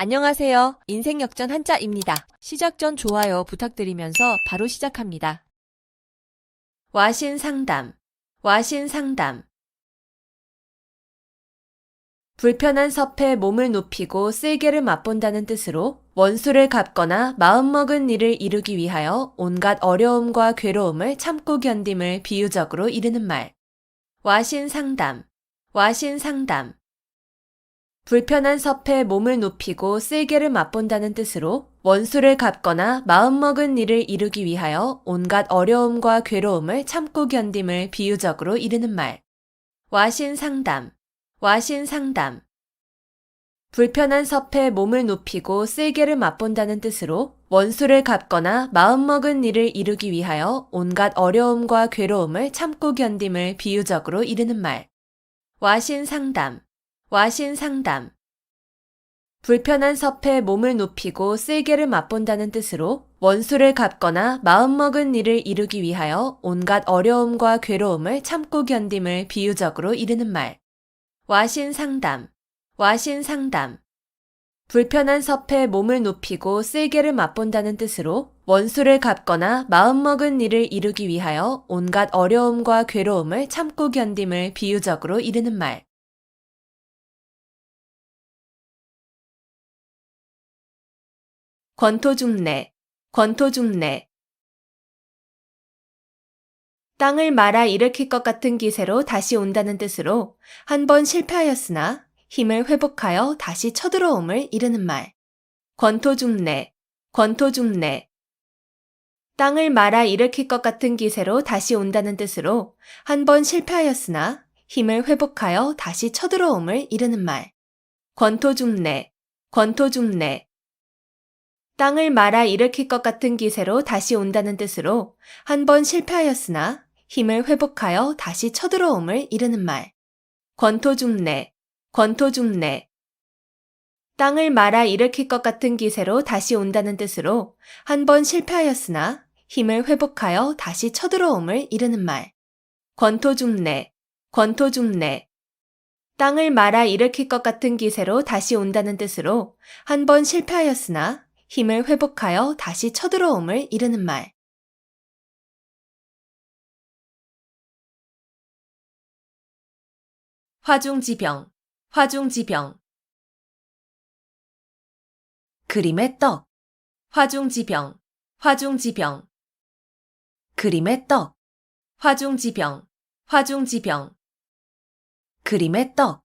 안녕하세요. 인생역전 한자입니다. 시작 전 좋아요 부탁드리면서 바로 시작합니다. 와신상담, 와신상담. 불편한 섭에 몸을 눕히고 쓸개를 맛본다는 뜻으로 원수를 갚거나 마음먹은 일을 이루기 위하여 온갖 어려움과 괴로움을 참고 견딤을 비유적으로 이르는 말. 와신상담, 와신상담. 불편한 섭에 몸을 눕히고 쓸개를 맛본다는 뜻으로 원수를 갚거나 마음먹은 일을 이루기 위하여 온갖 어려움과 괴로움을 참고 견딤을 비유적으로 이르는 말. 와신상담, 와신상담. 불편한 섭에 몸을 눕히고 쓸개를 맛본다는 뜻으로 원수를 갚거나 마음먹은 일을 이루기 위하여 온갖 어려움과 괴로움을 참고 견딤을 비유적으로 이르는 말. 와신상담, 와신상담. 불편한 섭에 몸을 눕히고 쓸개를 맛본다는 뜻으로 원수를 갚거나 마음먹은 일을 이루기 위하여 온갖 어려움과 괴로움을 참고 견딤을 비유적으로 이르는 말. 와신상담, 와신상담. 불편한 섭에 몸을 눕히고 쓸개를 맛본다는 뜻으로 원수를 갚거나 마음먹은 일을 이루기 위하여 온갖 어려움과 괴로움을 참고 견딤을 비유적으로 이르는 말. 권토중래, 권토중래. 땅을 말아 일으킬 것 같은 기세로 다시 온다는 뜻으로 한 번 실패하였으나 힘을 회복하여 다시 쳐들어옴을 이르는 말. 권토중래, 권토중래. 땅을 말아 일으킬 것 같은 기세로 다시 온다는 뜻으로 한 번 실패하였으나 힘을 회복하여 다시 쳐들어옴을 이르는 말. 권토중래, 권토중래. 땅을 말아 일으킬 것 같은 기세로 다시 온다는 뜻으로 한 번 실패하였으나 힘을 회복하여 다시 쳐들어옴을 이르는 말. 권토중래, 권토중래. 땅을 말아 일으킬 것 같은 기세로 다시 온다는 뜻으로 한 번 실패하였으나 힘을 회복하여 다시 쳐들어옴을 이르는 말. 권토중래, 권토중래. 땅을 말아 일으킬 것 같은 기세로 다시 온다는 뜻으로 한 번 실패하였으나 힘을 회복하여 다시 쳐들어옴을 이르는 말. 화중지병, 화중지병. 그림의 떡, 화중지병, 화중지병. 그림의 떡, 화중지병, 화중지병. 그림의 떡,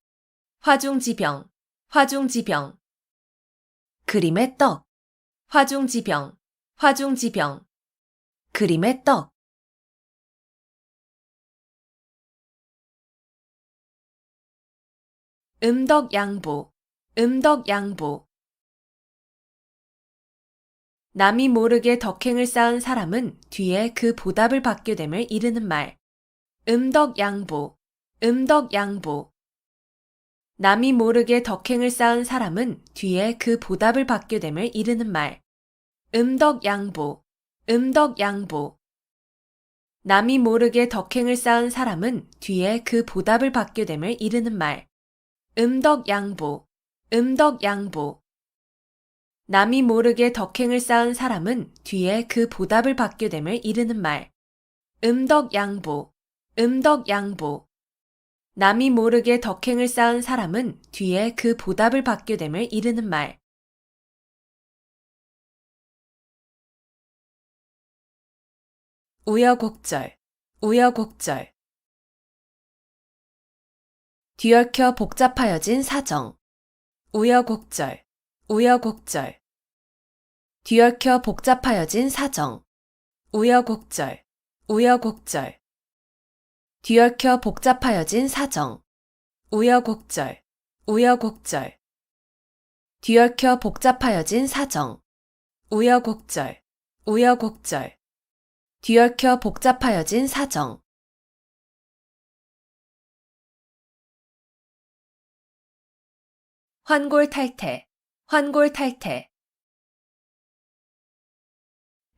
화중지병, 화중지병. 그림의 떡, 화중지병, 화중지병. 그림의 떡. 음덕양보, 음덕양보. 남이 모르게 덕행을 쌓은 사람은 뒤에 그 보답을 받게 됨을 이르는 말. 음덕양보, 음덕양보. 남이 모르게 덕행을 쌓은 사람은 뒤에 그 보답을 받게 됨을 이르는 말. 음덕양보, 음덕양보. 남이 모르게 덕행을 쌓은 사람은 뒤에 그 보답을 받게 됨을 이르는 말. 음덕양보, 음덕양보. 남이 모르게 덕행을 쌓은 사람은 뒤에 그 보답을 받게 됨을 이르는 말. 음덕양보, 음덕양보. 남이 모르게 덕행을 쌓은 사람은 뒤에 그 보답을 받게 됨을 이르는 말. 우여곡절, 우여곡절. 뒤얽혀 복잡하여진 사정. 우여곡절, 우여곡절. 뒤얽혀 복잡하여진 사정. 우여곡절, 우여곡절. 뒤얽혀 복잡하여진 사정. 우여곡절, 우여곡절. 뒤얽혀 복잡하여진 사정. 우여곡절, 우여곡절. 뒤얽혀 복잡하여진 사정. 환골탈태, 환골탈태.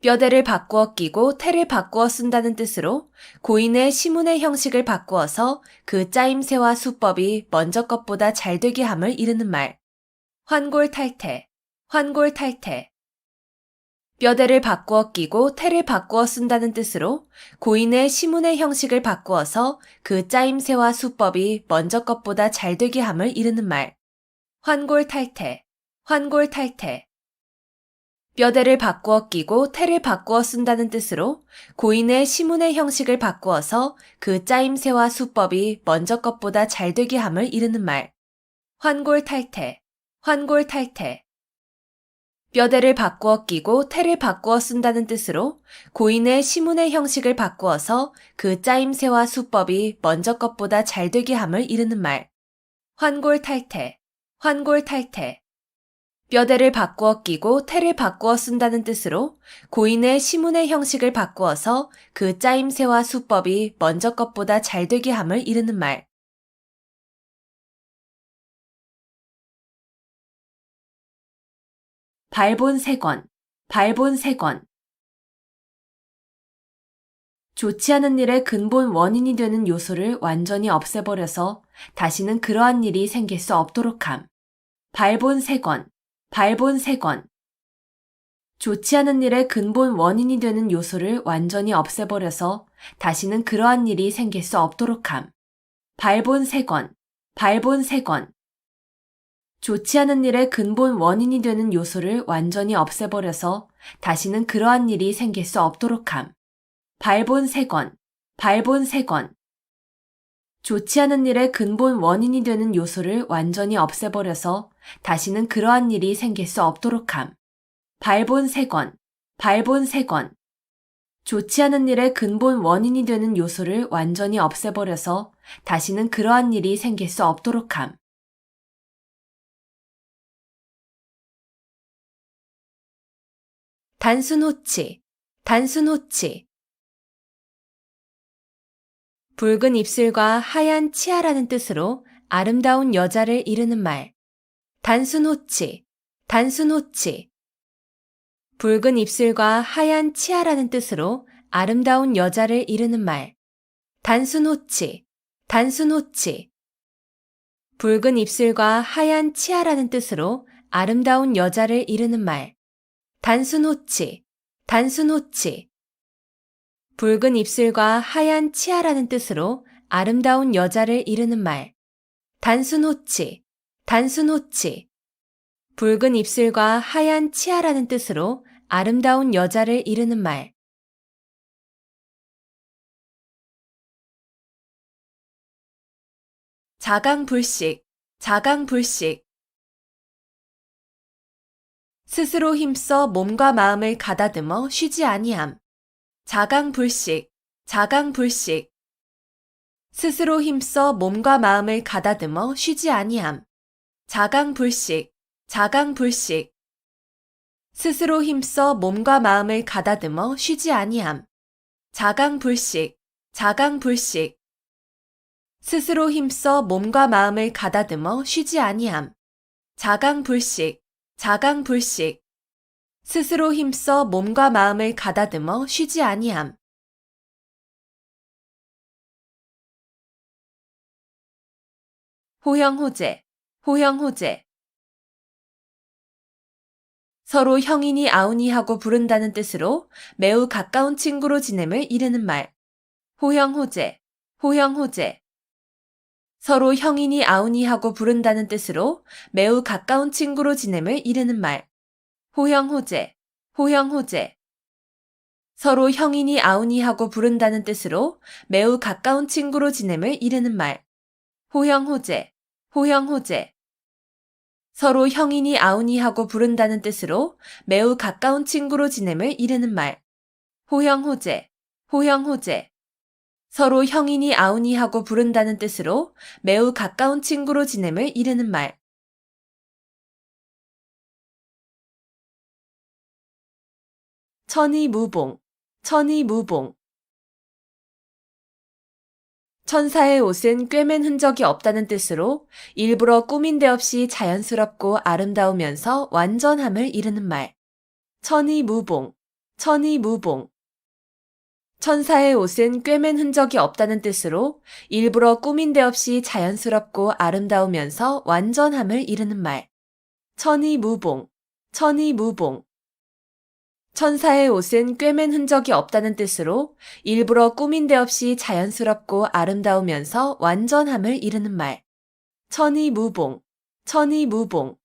뼈대를 바꾸어 끼고 태를 바꾸어 쓴다는 뜻으로 고인의 시문의 형식을 바꾸어서 그 짜임새와 수법이 먼저 것보다 잘 되게 함을 이르는 말. 환골탈태, 환골탈태. 뼈대를 바꾸어 끼고 태를 바꾸어 쓴다는 뜻으로 고인의 시문의 형식을 바꾸어서 그 짜임새와 수법이 먼저 것보다 잘 되게 함을 이르는 말. 환골탈태, 환골탈태. 뼈대를 바꾸어 끼고 태를 바꾸어 쓴다는 뜻으로 고인의 시문의 형식을 바꾸어서 그 짜임새와 수법이 먼저 것보다 잘 되게 함을 이르는 말. 환골탈태, 환골탈태. 뼈대를 바꾸어 끼고 태를 바꾸어 쓴다는 뜻으로 고인의 시문의 형식을 바꾸어서 그 짜임새와 수법이 먼저 것보다 잘 되게 함을 이르는 말. 환골탈태, 환골탈태. 뼈대를 바꾸어 끼고 태를 바꾸어 쓴다는 뜻으로 고인의 시문의 형식을 바꾸어서 그 짜임새와 수법이 먼저 것보다 잘 되게 함을 이르는 말. 발본색원, 발본색원. 좋지 않은 일의 근본 원인이 되는 요소를 완전히 없애버려서 다시는 그러한 일이 생길 수 없도록 함. 발본색원, 발본색원. 좋지 않은 일의 근본 원인이 되는 요소를 완전히 없애버려서 다시는 그러한 일이 생길 수 없도록 함. 발본색원, 발본색원. 좋지 않은 일의 근본 원인이 되는 요소를 완전히 없애버려서 다시는 그러한 일이 생길 수 없도록 함. 발본색원, 발본색원. 좋지 않은 일의 근본 원인이 되는 요소를 완전히 없애버려서 다시는 그러한 일이 생길 수 없도록 함. 발본색원, 발본색원. 좋지 않은 일의 근본 원인이 되는 요소를 완전히 없애버려서 다시는 그러한 일이 생길 수 없도록 함. 단순호치, 단순호치. 붉은 입술과 하얀 치아라는 뜻으로 아름다운 여자를 이르는 말. 단순호치, 단순호치. 붉은 입술과 하얀 치아라는 뜻으로 아름다운 여자를 이르는 말. 단순호치, 단순호치. 붉은 입술과 하얀 치아라는 뜻으로 아름다운 여자를 이르는 말. 단순호치, 단순호치. 붉은 입술과 하얀 치아라는 뜻으로 아름다운 여자를 이르는 말. 단순호치, 단순호치. 붉은 입술과 하얀 치아라는 뜻으로 아름다운 여자를 이르는 말. 자강불식, 자강불식. 스스로 힘써 몸과 마음을 가다듬어 쉬지 아니함. 자강불식, 자강불식. 스스로 힘써 몸과 마음을 가다듬어 쉬지 아니함. 자강불식, 자강불식. 스스로 힘써 몸과 마음을 가다듬어 쉬지 아니함. 자강불식, 자강불식. 스스로 힘써 몸과 마음을 가다듬어 쉬지 아니함. 자강불식, 자강불식. 스스로 힘써 몸과 마음을 가다듬어 쉬지 아니함. 호형호재, 호형호재. 서로 형이니 아우니 하고 부른다는 뜻으로 매우 가까운 친구로 지냄을 이르는 말. 호형호재, 호형호재. 서로 형이니 아우니 하고 부른다는 뜻으로 매우 가까운 친구로 지냄을 이르는 말. 호형호재, 호형호재. 서로 형이니 아우니 하고 부른다는 뜻으로 매우 가까운 친구로 지냄을 이르는 말. 호형호재, 호형호재. 서로 형이니 아우니 하고 부른다는 뜻으로 매우 가까운 친구로 지냄을 이르는 말. 호형호재, 호형호재. 서로 형이니 아우니 하고 부른다는 뜻으로 매우 가까운 친구로 지냄을 이르는 말. 천이무봉, 천이무봉. 천사의 옷은 꿰맨 흔적이 없다는 뜻으로 일부러 꾸민 데 없이 자연스럽고 아름다우면서 완전함을 이르는 말. 천이무봉, 천이무봉. 천사의 옷은 꿰맨 흔적이 없다는 뜻으로 일부러 꾸민 데 없이 자연스럽고 아름다우면서 완전함을 이르는 말. 천이무봉, 천이무봉. 천사의 옷은 꿰맨 흔적이 없다는 뜻으로 일부러 꾸민 데 없이 자연스럽고 아름다우면서 완전함을 이루는 말. 천이무봉, 천이무봉.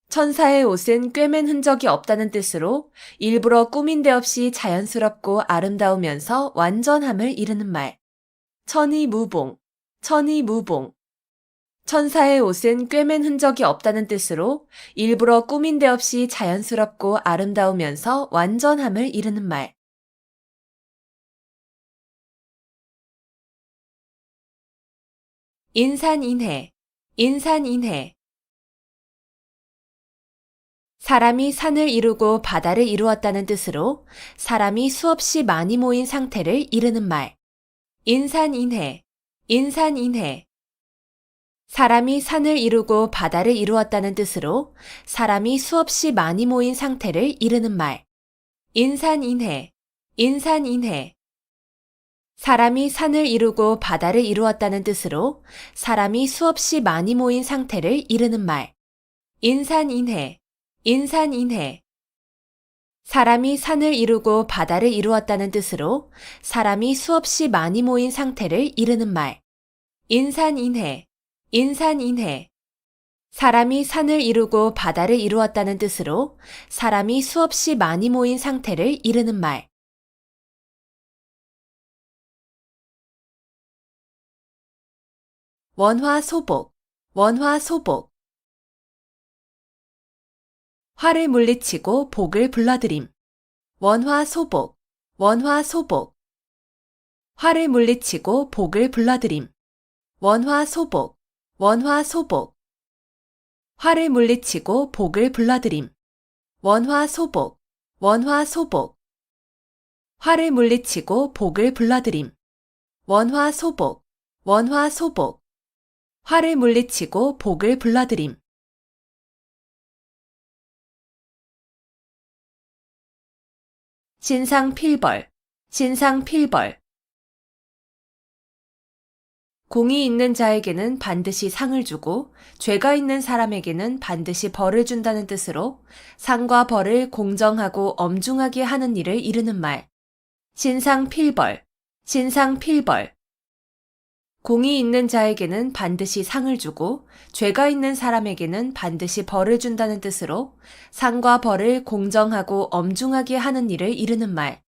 천사의 옷은 꿰맨 흔적이 없다는 뜻으로 일부러 꾸민 데 없이 자연스럽고 아름다우면서 완전함을 이루는 말. 천이무봉, 천이무봉. 천사의 옷은 꿰맨 흔적이 없다는 뜻으로 일부러 꾸민 데 없이 자연스럽고 아름다우면서 완전함을 이루는 말. 인산인해, 인산인해. 사람이 산을 이루고 바다를 이루었다는 뜻으로 사람이 수없이 많이 모인 상태를 이루는 말. 인산인해, 인산인해. 사람이 산을 이루고 바다를 이루었다는 뜻으로 사람이 수없이 많이 모인 상태를 이루는 말. 인산인해, 인산인해. 사람이 산을 이루고 바다를 이루었다는 뜻으로 사람이 수없이 많이 모인 상태를 이루는 말. 인산인해, 인산인해. 사람이 산을 이루고 바다를 이루었다는 뜻으로 사람이 수없이 많이 모인 상태를 이루는 말. 인산인해, 인산인해. 사람이 산을 이루고 바다를 이루었다는 뜻으로 사람이 수없이 많이 모인 상태를 이루는 말. 원화소복, 원화소복. 화를 물리치고 복을 불러들임. 원화소복, 원화소복. 화를 물리치고 복을 불러들임. 원화소복, 원화소복. 화를 물리치고 복을 불러들임. 원화소복, 원화소복. 화를 물리치고 복을 불러들임. 원화소복, 원화소복. 화를 물리치고 복을 불러들임. 신상필벌, 신상필벌. 공이 있는 자에게는 반드시 상을 주고 죄가 있는 사람에게는 반드시 벌을 준다는 뜻으로 상과 벌을 공정하고 엄중하게 하는 일을 이루는 말. 신상필벌, 신상필벌. 공이 있는 자에게는 반드시 상을 주고 죄가 있는 사람에게는 반드시 벌을 준다는 뜻으로 상과 벌을 공정하고 엄중하게 하는 일을 이루는 말.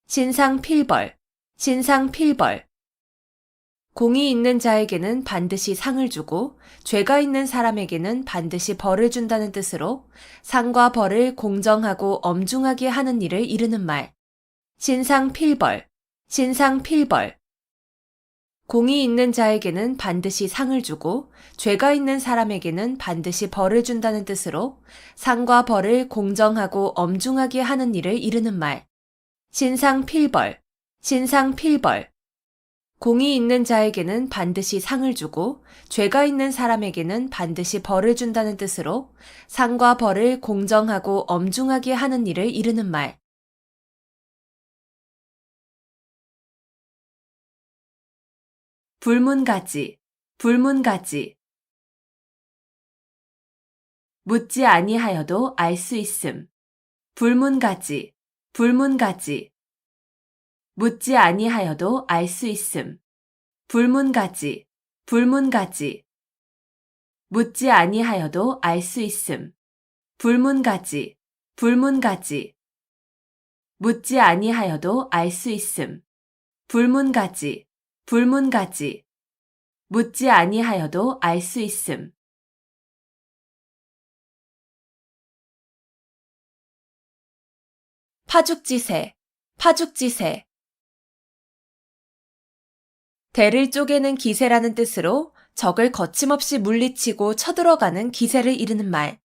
신상필벌, 신상필벌. 공이 있는 자에게는 반드시 상을 주고 죄가 있는 사람에게는 반드시 벌을 준다는 뜻으로 상과 벌을 공정하고 엄중하게 하는 일을 이루는 말. 신상필벌, 신상필벌. 공이 있는 자에게는 반드시 상을 주고 죄가 있는 사람에게는 반드시 벌을 준다는 뜻으로 상과 벌을 공정하고 엄중하게 하는 일을 이루는 말. 신상필벌, 신상필벌. 공이 있는 자에게는 반드시 상을 주고 죄가 있는 사람에게는 반드시 벌을 준다는 뜻으로 상과 벌을 공정하고 엄중하게 하는 일을 이루는 말. 불문가지, 불문가지. 묻지 아니하여도 알 수 있음. 불문가지, 불문가지. 묻지 아니하여도 알 수 있음. 불문가지, 불문가지. 묻지 아니하여도 알 수 있음. 불문가지, 불문가지. 묻지 아니하여도 알 수 있음. 불문가지, 불문가지. 묻지 아니하여도 알 수 있음. 파죽지세, 파죽지세. 대를 쪼개는 기세라는 뜻으로 적을 거침없이 물리치고 쳐들어가는 기세를 이루는 말.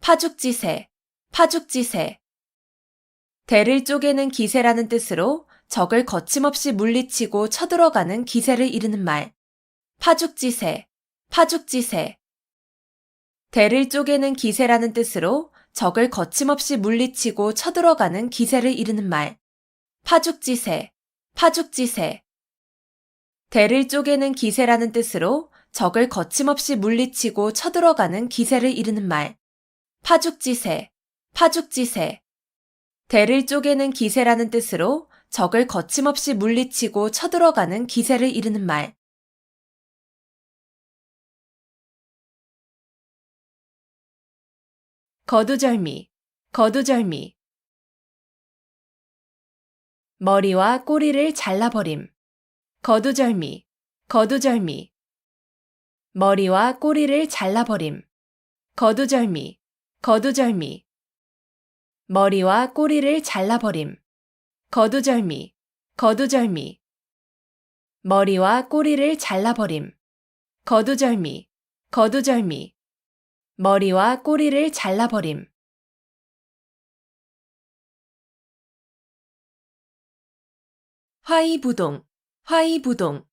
파죽지세, 파죽지세. 대를 쪼개는 기세라는 뜻으로 적을 거침없이 물리치고 쳐들어가는 기세를 이루는 말. 파죽지세, 파죽지세. 대를 쪼개는 기세라는 뜻으로 적을 거침없이 물리치고 쳐들어가는 기세를 이루는 말. 파죽지세, 파죽지세. 대를 쪼개는 기세라는 뜻으로 적을 거침없이 물리치고 쳐들어가는 기세를 이르는 말. 파죽지세, 파죽지세. 대를 쪼개는 기세라는 뜻으로 적을 거침없이 물리치고 쳐들어가는 기세를 이르는 말. 거두절미, 거두절미. 머리와 꼬리를 잘라버림. 거두절미, 거두절미. 머리와 꼬리를 잘라버림. 거두절미, 거두절미. 머리와 꼬리를 잘라버림. 거두절미, 거두절미. 머리와 꼬리를 잘라버림. 거두절미, 거두절미. 머리와 꼬리를 잘라버림. 화이부동, 화이부동.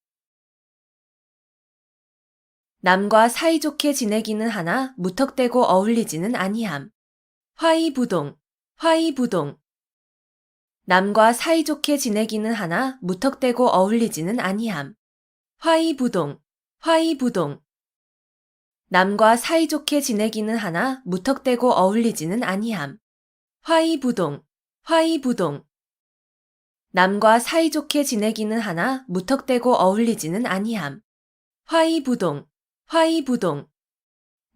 남과 사이좋게 지내기는 하나 무턱대고 어울리지는 아니함. 화이부동, 화이부동. 남과 사이좋게 지내기는 하나 무턱대고 어울리지는 아니함. 화이부동, 화이부동. 남과 사이좋게 지내기는 하나 무턱대고 어울리지는 아니함. 화이부동, 화이부동. 남과 사이좋게 지내기는 하나 무턱대고 어울리지는 아니함. 화이부동, 화이부동.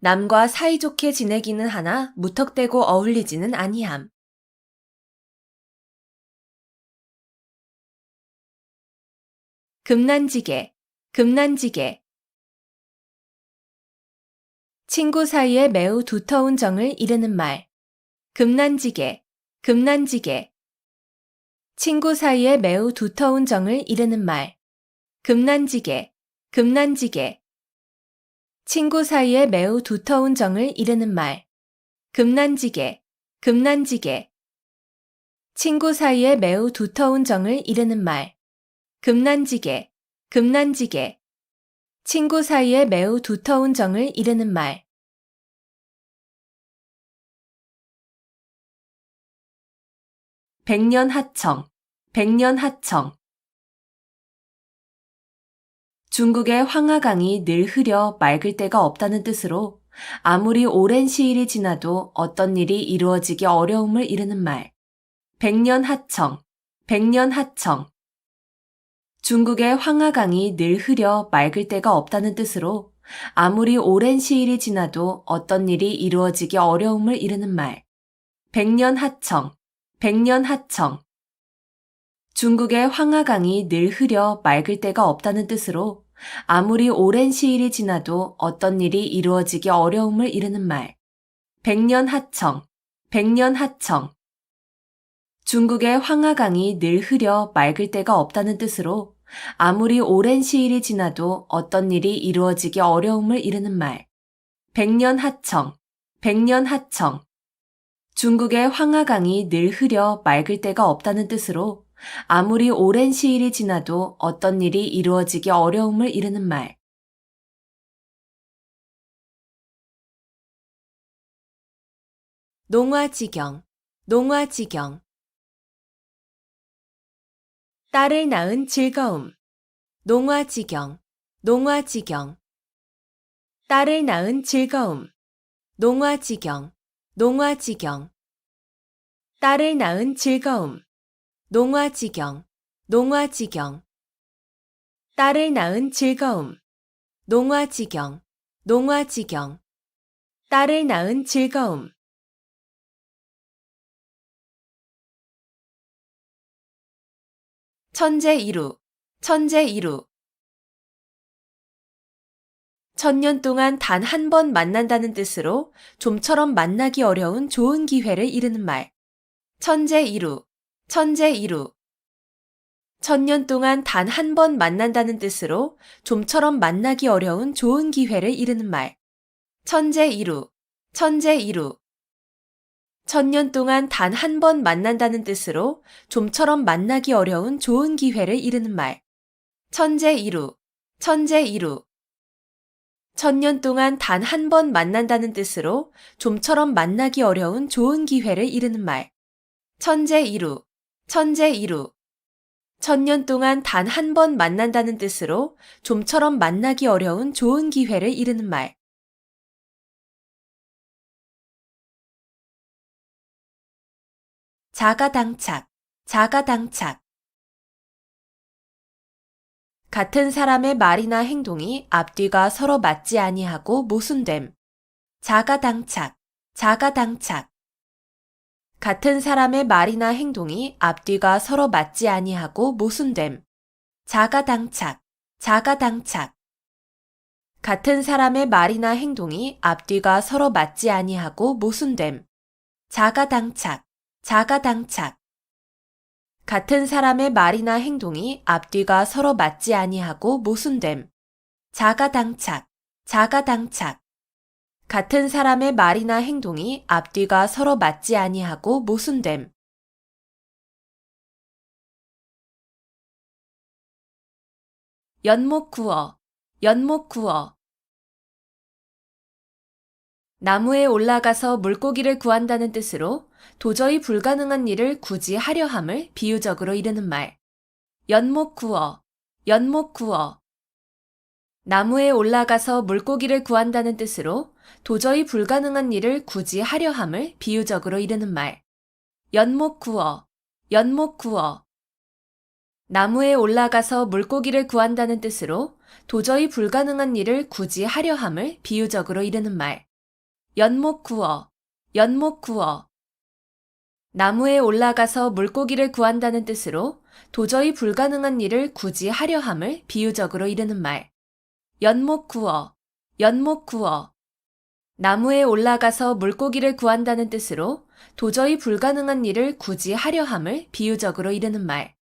남과 사이좋게 지내기는 하나 무턱대고 어울리지는 아니함. 금난지게, 금난지게. 친구 사이에 매우 두터운 정을 이르는 말. 금난지게, 금난지게. 친구 사이에 매우 두터운 정을 이르는 말. 금난지게, 금난지게. 친구 사이에 매우 두터운 정을 이르는 말. 금난지게, 금난지게. 친구 사이에 매우 두터운 정을 이르는 말. 금난지게, 금난지게. 친구 사이에 매우 두터운 정을 이르는 말. 백년하청, 백년하청. 중국의 황하강이 늘 흐려 맑을 때가 없다는 뜻으로 아무리 오랜 시일이 지나도 어떤 일이 이루어지기 어려움을 이르는 말. 백년하청, 백년하청. 중국의 황하강이 늘 흐려 맑을 때가 없다는 뜻으로 아무리 오랜 시일이 지나도 어떤 일이 이루어지기 어려움을 이르는 말. 백년하청, 백년하청. 중국의 황하강이 늘 흐려 맑을 때가 없다는 뜻으로 아무리 오랜 시일이 지나도 어떤 일이 이루어지기 어려움을 이르는 말. 백년하청, 백년하청. 중국의 황하강이 늘 흐려 맑을 때가 없다는 뜻으로 아무리 오랜 시일이 지나도 어떤 일이 이루어지기 어려움을 이르는 말. 백년하청, 백년하청. 중국의 황하강이 늘 흐려 맑을 때가 없다는 뜻으로 아무리 오랜 시일이 지나도 어떤 일이 이루어지기 어려움을 이르는 말. 농화지경, 농화지경. 딸을 낳은 즐거움. 농화지경, 농화지경. 딸을 낳은 즐거움. 농화지경, 농화지경. 딸을 낳은 즐거움. 농화지경, 농화지경. 딸을 낳은 즐거움. 농화지경, 농화지경. 딸을 낳은 즐거움. 천재이루, 천재이루. 천년 동안 단 한 번 만난다는 뜻으로 좀처럼 만나기 어려운 좋은 기회를 이르는 말. 천재이루, 천재이루. 천년 동안 단 한 번 만난다는 뜻으로 좀처럼 만나기 어려운 좋은 기회를 이르는 말. 천재이루, 천재이루. 천년 동안 단 한 번 만난다는 뜻으로 좀처럼 만나기 어려운 좋은 기회를 이르는 말. 천재이루, 천재이루. 천년 동안 단 한 번 만난다는 뜻으로 좀처럼 만나기 어려운 좋은 기회를 이르는 말. 천재이루, 천재이루. 천년 동안 단 한 번 만난다는 뜻으로 좀처럼 만나기 어려운 좋은 기회를 이르는 말. 자가당착, 자가당착. 같은 사람의 말이나 행동이 앞뒤가 서로 맞지 아니하고 모순됨. 자가당착, 자가당착. 같은 사람의 말이나 행동이 앞뒤가 서로 맞지 아니하고 모순됨. 자가당착, 자가당착. 같은 사람의 말이나 행동이 앞뒤가 서로 맞지 아니하고 모순됨. 자가당착, 자가당착. 같은 사람의 말이나 행동이 앞뒤가 서로 맞지 아니하고 모순됨. 자가당착, 자가당착. 같은 사람의 말이나 행동이 앞뒤가 서로 맞지 아니하고 모순됨. 연못구어, 연못구어. 나무에 올라가서 물고기를 구한다는 뜻으로 도저히 불가능한 일을 굳이 하려 함을 비유적으로 이르는 말. 연못구어, 연못구어. 나무에 올라가서 물고기를 구한다는 뜻으로 도저히 불가능한 일을 굳이 하려 함을 비유적으로 이르는 말. 연못구어, 연못구어. 나무에 올라가서 물고기를 구한다는 뜻으로 도저히 불가능한 일을 굳이 하려 함을 비유적으로 이르는 말. 연못구어, 연못구어. 나무에 올라가서 물고기를 구한다는 뜻으로 도저히 불가능한 일을 굳이 하려 함을 비유적으로 이르는 말. 연못구어, 연못구어. 나무에 올라가서 물고기를 구한다는 뜻으로 도저히 불가능한 일을 굳이 하려 함을 비유적으로 이르는 말.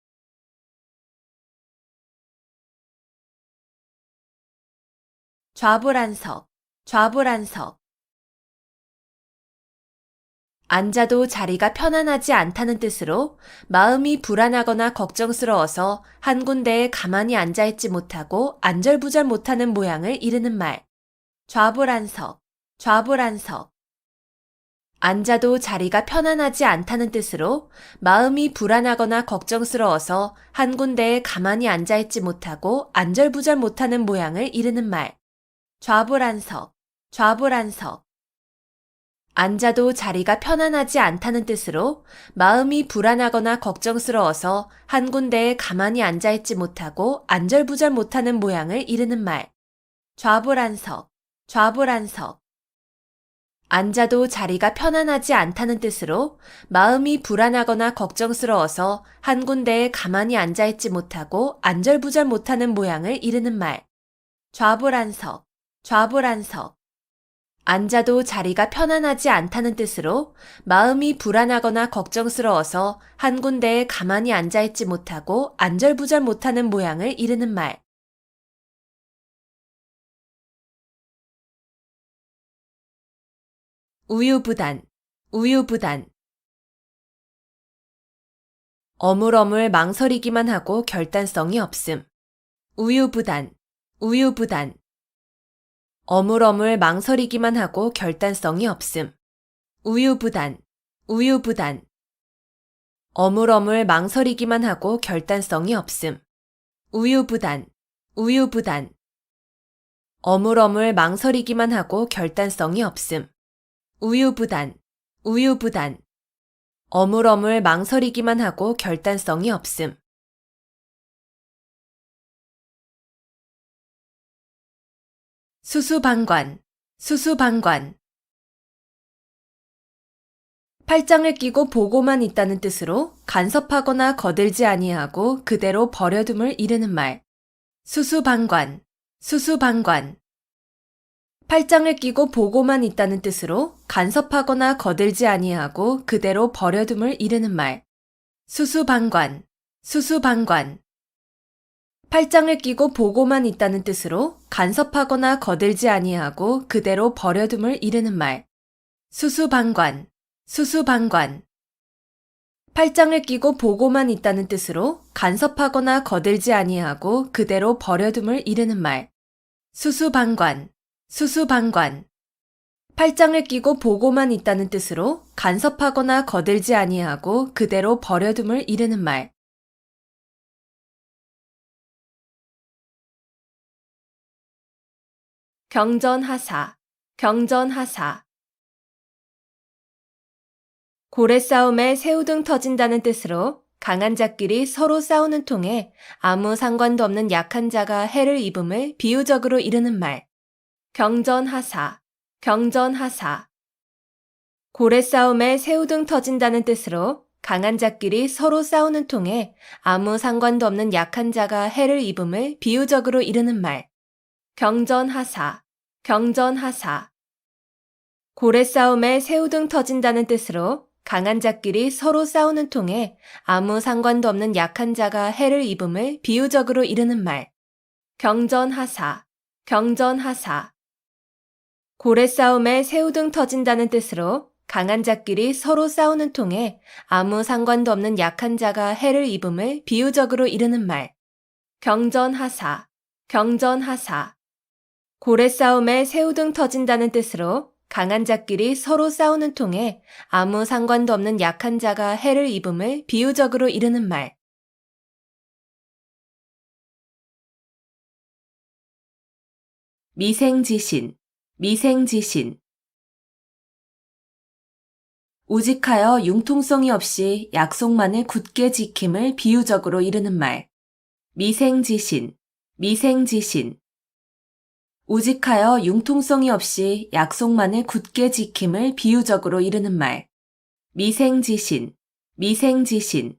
좌불안석, 좌불안석. 앉아도 자리가 편안하지 않다는 뜻으로 마음이 불안하거나 걱정스러워서 한 군데에 가만히 앉아있지 못하고 안절부절 못하는 모양을 이르는 말. 좌불안석, 좌불안석. 앉아도 자리가 편안하지 않다는 뜻으로 마음이 불안하거나 걱정스러워서 한 군데에 가만히 앉아있지 못하고 안절부절 못하는 모양을 이르는 말. 좌불안석, 좌불안석. 앉아도 자리가 편안하지 않다는 뜻으로 마음이 불안하거나 걱정스러워서 한 군데에 가만히 앉아있지 못하고 안절부절 못하는 모양을 이르는 말. 좌불안석, 좌불안석. 앉아도 자리가 편안하지 않다는 뜻으로 마음이 불안하거나 걱정스러워서 한 군데에 가만히 앉아있지 못하고 안절부절 못하는 모양을 이르는 말. 좌불안석, 좌불안석. 앉아도 자리가 편안하지 않다는 뜻으로 마음이 불안하거나 걱정스러워서 한 군데에 가만히 앉아있지 못하고 안절부절 못하는 모양을 이르는 말. 우유부단, 우유부단. 어물어물 망설이기만 하고 결단성이 없음. 우유부단, 우유부단. 어물어물 망설이기만 하고 결단성이 없음. 우유부단, 우유부단. 어물어물 망설이기만 하고 결단성이 없음. 우유부단, 우유부단. 어물어물 망설이기만 하고 결단성이 없음. 우유부단, 우유부단. 어물어물 망설이기만 하고 결단성이 없음. 수수방관, 수수방관. 팔짱을 끼고 보고만 있다는 뜻으로 간섭하거나 거들지 아니하고 그대로 버려둠을 이르는 말. 수수방관, 수수방관. 팔짱을 끼고 보고만 있다는 뜻으로 간섭하거나 거들지 아니하고 그대로 버려둠을 이르는 말. 수수방관, 수수방관. 팔짱을 끼고 보고만 있다는 뜻으로 간섭하거나 거들지 아니하고 그대로 버려둠을 이르는 말. 수수방관, 수수방관. 팔짱을 끼고 보고만 있다는 뜻으로 간섭하거나 거들지 아니하고 그대로 버려둠을 이르는 말. 수수방관, 수수방관. 팔짱을 끼고 보고만 있다는 뜻으로 간섭하거나 거들지 아니하고 그대로 버려둠을 이르는 말. 경전하사, 경전하사. 고래 싸움에 새우등 터진다는 뜻으로 강한 자끼리 서로 싸우는 통에 아무 상관도 없는 약한 자가 해를 입음을 비유적으로 이르는 말. 경전하사, 경전하사. 고래 싸움에 새우등 터진다는 뜻으로 강한 자끼리 서로 싸우는 통에 아무 상관도 없는 약한 자가 해를 입음을 비유적으로 이르는 말. 경전하사, 경전하사. 고래 싸움에 새우등 터진다는 뜻으로 강한 자끼리 서로 싸우는 통에 아무 상관도 없는 약한 자가 해를 입음을 비유적으로 이르는 말. 경전하사, 경전하사. 고래 싸움에 새우등 터진다는 뜻으로 강한 자끼리 서로 싸우는 통에 아무 상관도 없는 약한 자가 해를 입음을 비유적으로 이르는 말. 경전하사, 경전하사. 고래 싸움에 새우등 터진다는 뜻으로 강한 자끼리 서로 싸우는 통에 아무 상관도 없는 약한 자가 해를 입음을 비유적으로 이르는 말. 미생지신, 미생지신. 우직하여 융통성이 없이 약속만을 굳게 지킴을 비유적으로 이르는 말. 미생지신, 미생지신. 우직하여 융통성이 없이 약속만을 굳게 지킴을 비유적으로 이르는 말. 미생지신, 미생지신.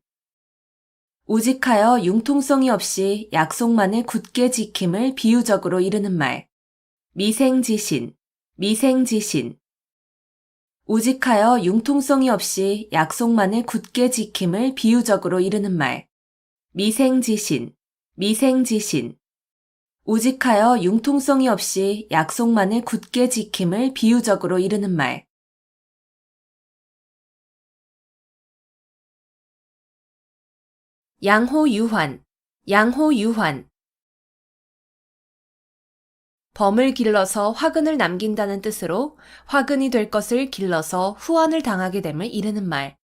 우직하여 융통성이 없이 약속만을 굳게 지킴을 비유적으로 이르는 말. 미생지신, 미생지신. 우직하여 융통성이 없이 약속만을 굳게 지킴을 비유적으로 이르는 말. 미생지신, 미생지신. 우직하여 융통성이 없이 약속만을 굳게 지킴을 비유적으로 이르는 말. 양호유환, 양호유환. 범을 길러서 화근을 남긴다는 뜻으로 화근이 될 것을 길러서 후환을 당하게 됨을 이르는 말.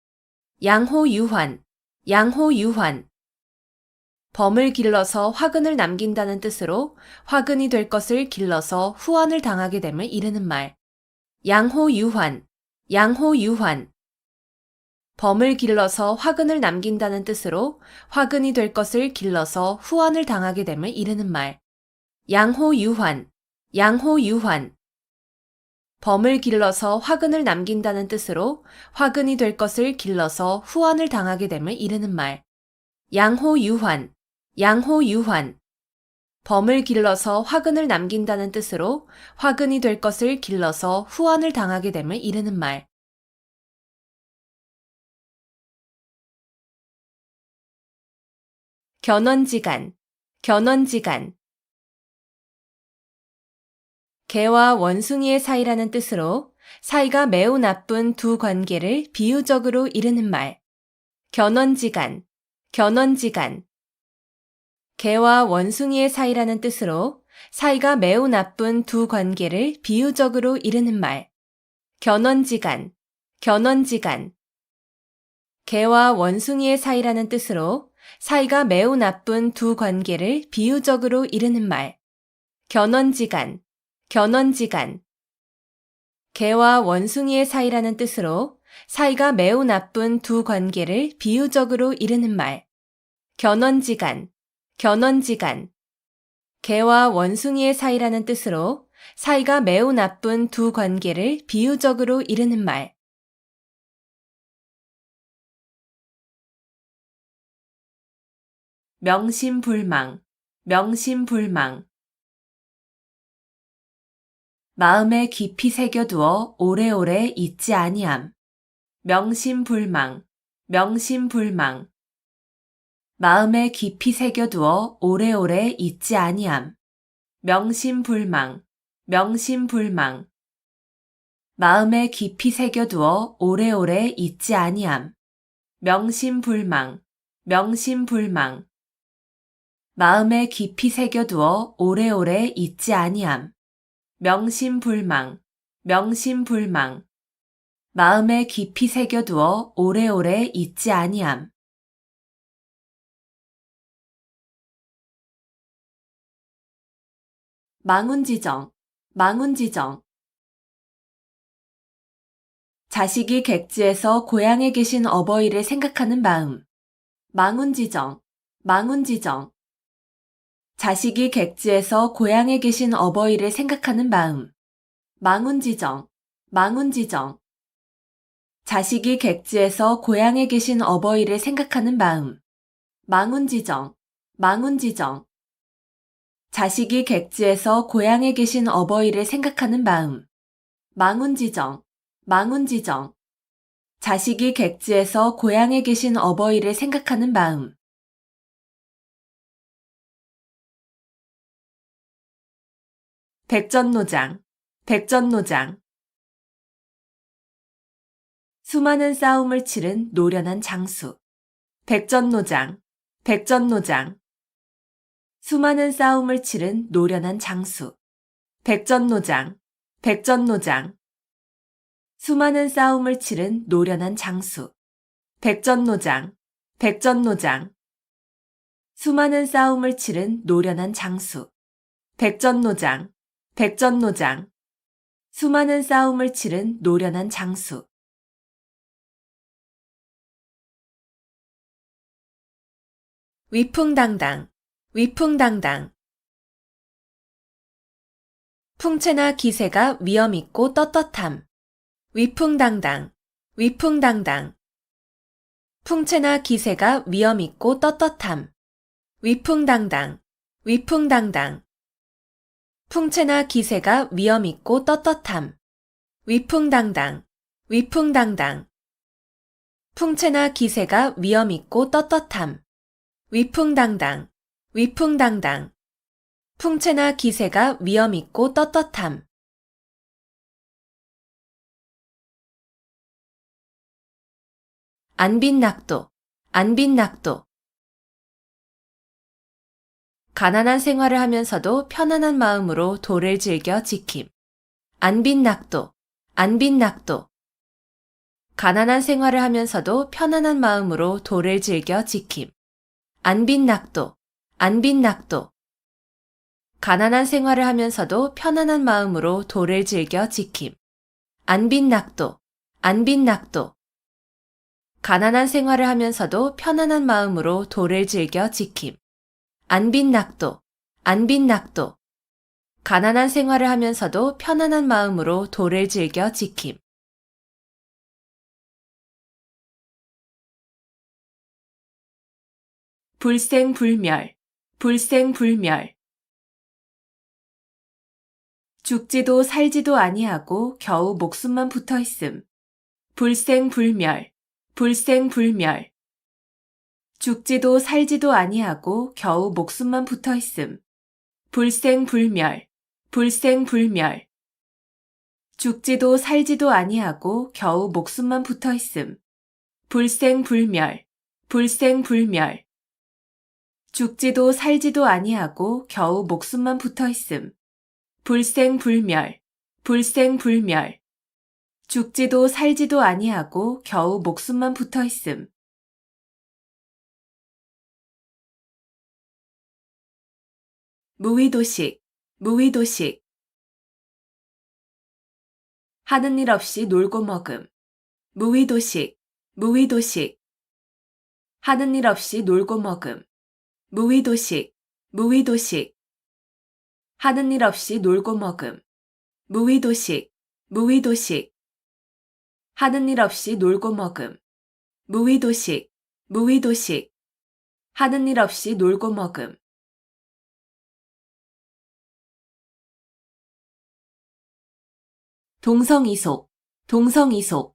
양호유환, 양호유환. 범을 길러서 화근을 남긴다는 뜻으로 화근이 될 것을 길러서 후환을 당하게 됨을 이르는 말. 양호유환, 양호유환. 범을 길러서 화근을 남긴다는 뜻으로 화근이 될 것을 길러서 후환을 당하게 됨을 이르는 말. 양호유환, 양호유환. 범을 길러서 화근을 남긴다는 뜻으로 화근이 될 것을 길러서 후환을 당하게 됨을 이르는 말. 양호유환, 양호유환. 범을 길러서 화근을 남긴다는 뜻으로 화근이 될 것을 길러서 후환을 당하게 됨을 이르는 말. 견원지간, 견원지간. 개와 원숭이의 사이라는 뜻으로 사이가 매우 나쁜 두 관계를 비유적으로 이르는 말. 견원지간, 견원지간. 개와 원숭이의 사이라는 뜻으로 사이가 매우 나쁜 두 관계를 비유적으로 이르는 말. 견원지간, 견원지간. 개와 원숭이의 사이라는 뜻으로 사이가 매우 나쁜 두 관계를 비유적으로 이르는 말. 견원지간, 견원지간. 개와 원숭이의 사이라는 뜻으로 사이가 매우 나쁜 두 관계를 비유적으로 이르는 말. 견원지간, 견원지간. 개와 원숭이의 사이라는 뜻으로 사이가 매우 나쁜 두 관계를 비유적으로 이르는 말. 명심불망, 명심불망. 마음에 깊이 새겨두어 오래오래 잊지 아니함. 명심불망, 명심불망. 마음에 깊이 새겨두어 오래오래 잊지 아니함. 명심불망, 명심불망. 마음에 깊이 새겨두어 오래오래 잊지 아니함. 명심불망, 명심불망. 마음에 깊이 새겨두어 오래오래 잊지 아니함. 명심불망, 명심불망. 마음에 깊이 새겨두어 오래오래 잊지 아니함. 망운지정, 망운지정. 자식이 객지에서 고향에 계신 어버이를 생각하는 마음. 망운지정. 망운지정. 자식이 객지에서 고향에 계신 어버이를 생각하는 마음. 망운지정. 망운지정. 자식이 객지에서 고향에 계신 어버이를 생각하는 마음. 망운지정. 망운지정. 자식이 객지에서 고향에 계신 어버이를 생각하는 마음. 망운지정. 망운지정. 자식이 객지에서 고향에 계신 어버이를 생각하는 마음. 백전노장. 백전노장. 수많은 싸움을 치른 노련한 장수. 백전노장. 백전노장. 수많은 싸움을 치른 노련한 장수. 백전노장. 백전노장. 수많은 싸움을 치른 노련한 장수. 백전노장. 백전노장. 수많은 싸움을 치른 노련한 장수. 백전노장. 백전노장. 수많은 싸움을 치른 노련한 장수. 위풍당당. 위풍당당. 풍채나 기세가 위엄있고 떳떳함. 위풍당당. 위풍당당. 풍채나 기세가 위엄있고 떳떳함. 위풍당당. 위풍당당. 풍채나 기세가 위엄있고 떳떳함. 위풍당당. 위풍당당. 풍채나 기세가 위엄있고 떳떳함. 위풍당당. 위풍당당. 풍채나 기세가 위엄있고 떳떳함. 안빈낙도. 안빈낙도. 가난한 생활을 하면서도 편안한 마음으로 도를 즐겨 지킴. 안빈낙도. 안빈낙도. 가난한 생활을 하면서도 편안한 마음으로 도를 즐겨 지킴. 안빈낙도. 안빈낙도. 가난한 생활을 하면서도 편안한 마음으로 도를 즐겨 지킴. 안빈낙도. 안빈낙도. 가난한 생활을 하면서도 편안한 마음으로 도를 즐겨 지킴. 안빈낙도. 안빈낙도. 가난한 생활을 하면서도 편안한 마음으로 도를 즐겨 지킴. 불생불멸. 불생불멸. 죽지도 살지도 아니하고 겨우 목숨만 붙어있음. 불생불멸. 불생불멸. 죽지도 살지도 아니하고 겨우 목숨만 붙어있음. 불생불멸. 불생불멸. 죽지도 살지도 아니하고 겨우 목숨만 붙어있음. 불생불멸. 불생불멸. 죽지도 살지도 아니하고 겨우 목숨만 붙어있음. 불생불멸. 불생불멸. 죽지도 살지도 아니하고 겨우 목숨만 붙어있음. 무의도식. 무의도식. 하는 일 없이 놀고 먹음. 무의도식. 무의도식. 하는 일 없이 놀고 먹음. 무의도식. 무의도식. 하는 일 없이 놀고 먹음. 무의도식. 무의도식. 하는 일 없이 놀고 먹음. 무의도식. 무의도식. 하는 일 없이 놀고 먹음. 동성이속. 동성이속.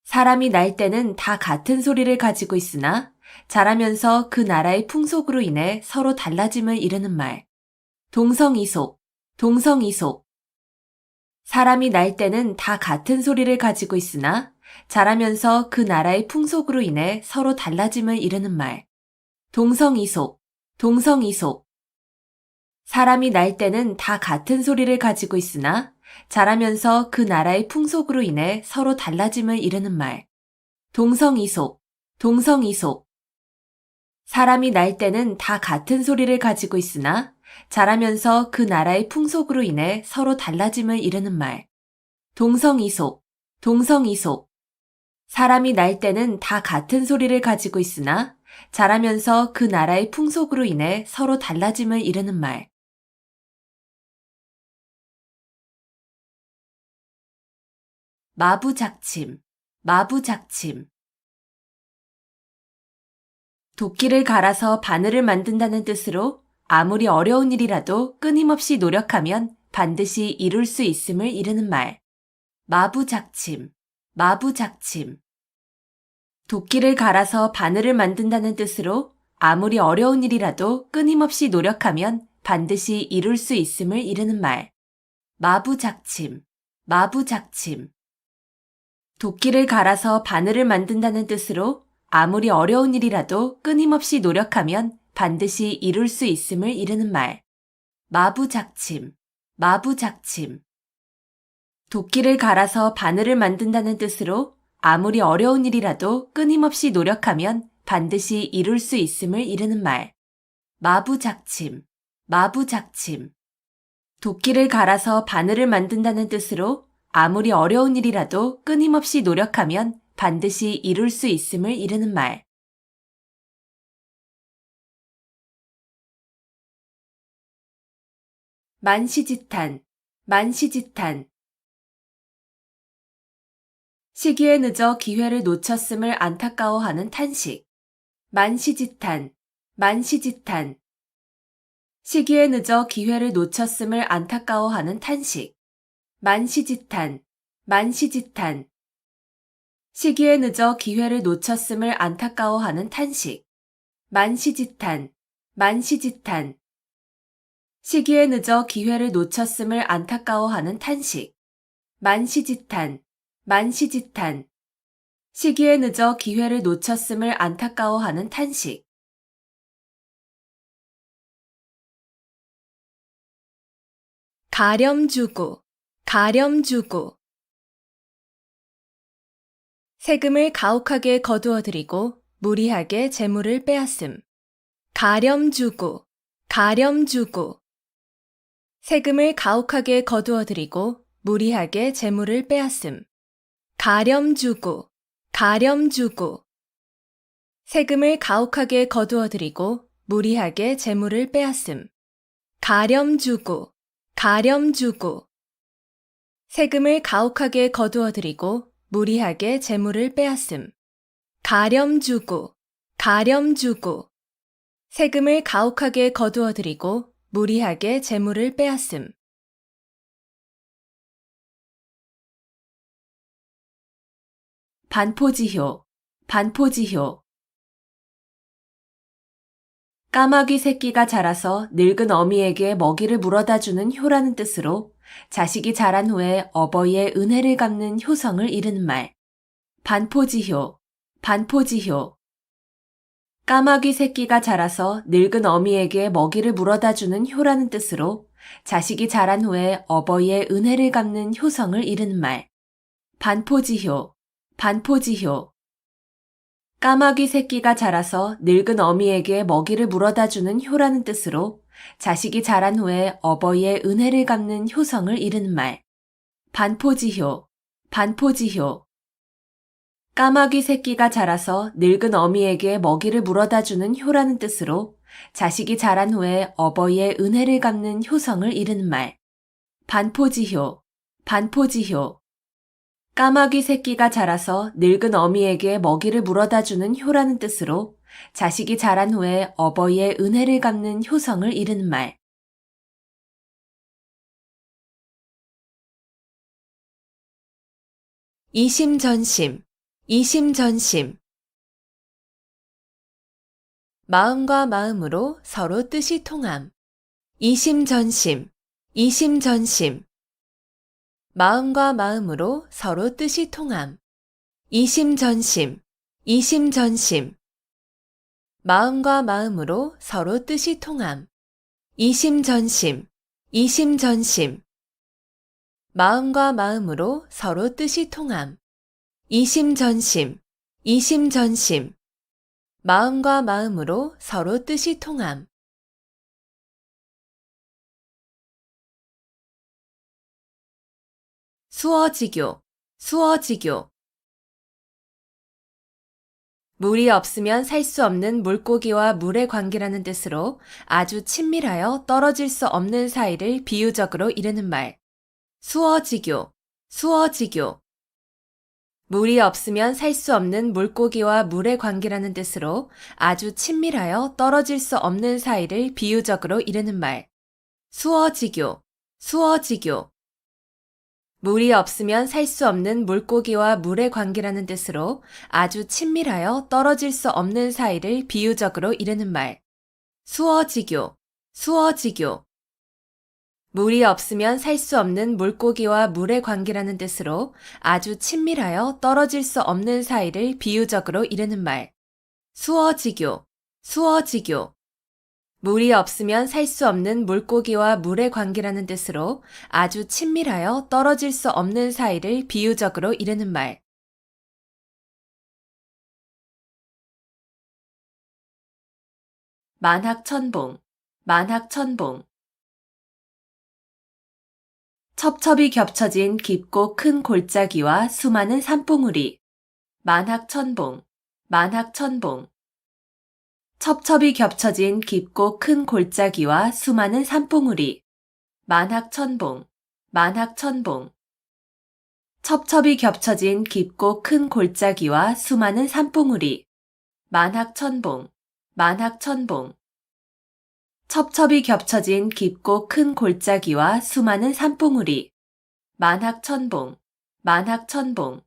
사람이 날 때는 다 같은 소리를 가지고 있으나 자라면서 그 나라의 풍속으로 인해 서로 달라짐을 이르는 말. 동성이속. 동성이속. 사람이 날 때는 다 같은 소리를 가지고 있으나 자라면서 그 나라의 풍속으로 인해 서로 달라짐을 이르는 말. 동성이속. 동성이속. 사람이 날 때는 다 같은 소리를 가지고 있으나 자라면서 그 나라의 풍속으로 인해 서로 달라짐을 이르는 말. 동성이속. 동성이속. 사람이 날 때는 다 같은 소리를 가지고 있으나 자라면서 그 나라의 풍속으로 인해 서로 달라짐을 이르는 말. 동성이속, 동성이속. 사람이 날 때는 다 같은 소리를 가지고 있으나 자라면서 그 나라의 풍속으로 인해 서로 달라짐을 이르는 말. 마부작침, 마부작침. 도끼를 갈아서 바늘을 만든다는 뜻으로 아무리 어려운 일이라도 끊임없이 노력하면 반드시 이룰 수 있음을 이르는 말. 마부작침, 마부작침. 도끼를 갈아서 바늘을 만든다는 뜻으로 아무리 어려운 일이라도 끊임없이 노력하면 반드시 이룰 수 있음을 이르는 말. 마부작침, 마부작침. 도끼를 갈아서 바늘을 만든다는 뜻으로 아무리 어려운 일이라도 끊임없이 노력하면 반드시 이룰 수 있음을 이르는 말. 마부작침, 마부작침. 도끼를 갈아서 바늘을 만든다는 뜻으로 아무리 어려운 일이라도 끊임없이 노력하면 반드시 이룰 수 있음을 이르는 말. 마부작침, 마부작침. 도끼를 갈아서 바늘을 만든다는 뜻으로 아무리 어려운 일이라도 끊임없이 노력하면 반드시 이룰 수 있음을 이르는 말. 만시지탄, 만시지탄. 시기에 늦어 기회를 놓쳤음을 안타까워하는 탄식. 만시지탄, 만시지탄. 시기에 늦어 기회를 놓쳤음을 안타까워하는 탄식. 만시지탄, 만시지탄. 시기에 늦어 기회를 놓쳤음을 안타까워하는 탄식. 만시지탄, 만시지탄. 시기에 늦어 기회를 놓쳤음을 안타까워하는 탄식. 만시지탄, 만시지탄. 시기에 늦어 기회를 놓쳤음을 안타까워하는 탄식. 가렴주구, 가렴주구. 세금을 가혹하게 거두어들이고 무리하게 재물을 빼앗음. 가렴주구, 가렴주구. 세금을 가혹하게 거두어들이고 무리하게 재물을 빼앗음. 가렴주구, 가렴주구. 세금을 가혹하게 거두어들이고 무리하게 재물을 빼앗음. 가렴주구, 가렴주구. 세금을 가혹하게 거두어들이고 무리하게 재물을 빼앗음. 가렴주구, 가렴주구. 세금을 가혹하게 거두어들이고 무리하게 재물을 빼앗음. 반포지효, 반포지효. 까마귀 새끼가 자라서 늙은 어미에게 먹이를 물어다 주는 효라는 뜻으로 자식이 자란 후에 어버이의 은혜를 갚는 효성을 이르는 말. 반포지효, 반포지효. 까마귀 새끼가 자라서 늙은 어미에게 먹이를 물어다 주는 효라는 뜻으로 자식이 자란 후에 어버이의 은혜를 갚는 효성을 이르는 말. 반포지효, 반포지효. 까마귀 새끼가 자라서 늙은 어미에게 먹이를 물어다 주는 효라는 뜻으로 자식이 자란 후에 어버이의 은혜를 갚는 효성을 이르는 말. 반포지효, 반포지효. 까마귀 새끼가 자라서 늙은 어미에게 먹이를 물어다 주는 효라는 뜻으로 자식이 자란 후에 어버이의 은혜를 갚는 효성을 이르는 말. 반포지효, 반포지효. 까마귀 새끼가 자라서 늙은 어미에게 먹이를 물어다 주는 효라는 뜻으로 자식이 자란 후에 어버이의 은혜를 갚는 효성을 이르는 말. 이심전심, 이심전심. 마음과 마음으로 서로 뜻이 통함. 이심전심, 이심전심. 마음과 마음으로 서로 뜻이 통함. 이심전심, 이심전심. 마음과 마음으로 서로 뜻이 통함. 이심전심, 이심전심. 마음과 마음으로 서로 뜻이 통함. 이심전심, 이심전심. 마음과 마음으로 서로 뜻이 통함. 수어지교, 수어지교. 물이 없으면 살 수 없는 물고기와 물의 관계라는 뜻으로 아주 친밀하여 떨어질 수 없는 사이를 비유적으로 이르는 말. 수어지교, 수어지교. 물이 없으면 살 수 없는 물고기와 물의 관계라는 뜻으로 아주 친밀하여 떨어질 수 없는 사이를 비유적으로 이르는 말. 수어지교, 수어지교. 물이 없으면 살 수 없는 물고기와 물의 관계라는 뜻으로 아주 친밀하여 떨어질 수 없는 사이를 비유적으로 이르는 말. 수어지교, 수어지교. 물이 없으면 살 수 없는 물고기와 물의 관계라는 뜻으로 아주 친밀하여 떨어질 수 없는 사이를 비유적으로 이르는 말. 수어지교, 수어지교. 물이 없으면 살 수 없는 물고기와 물의 관계라는 뜻으로 아주 친밀하여 떨어질 수 없는 사이를 비유적으로 이르는 말. 만학천봉, 만학천봉. 첩첩이 겹쳐진 깊고 큰 골짜기와 수많은 산봉우리. 만학천봉, 만학천봉. 첩첩이 겹쳐진 깊고 큰 골짜기와 수많은 산봉우리. 만학천봉, 만학천봉. 첩첩이 겹쳐진 깊고 큰 골짜기와 수많은 산봉우리. 만학천봉, 만학천봉. 첩첩이 겹쳐진 깊고 큰 골짜기와 수많은 산봉우리. 만학천봉, 만학천봉.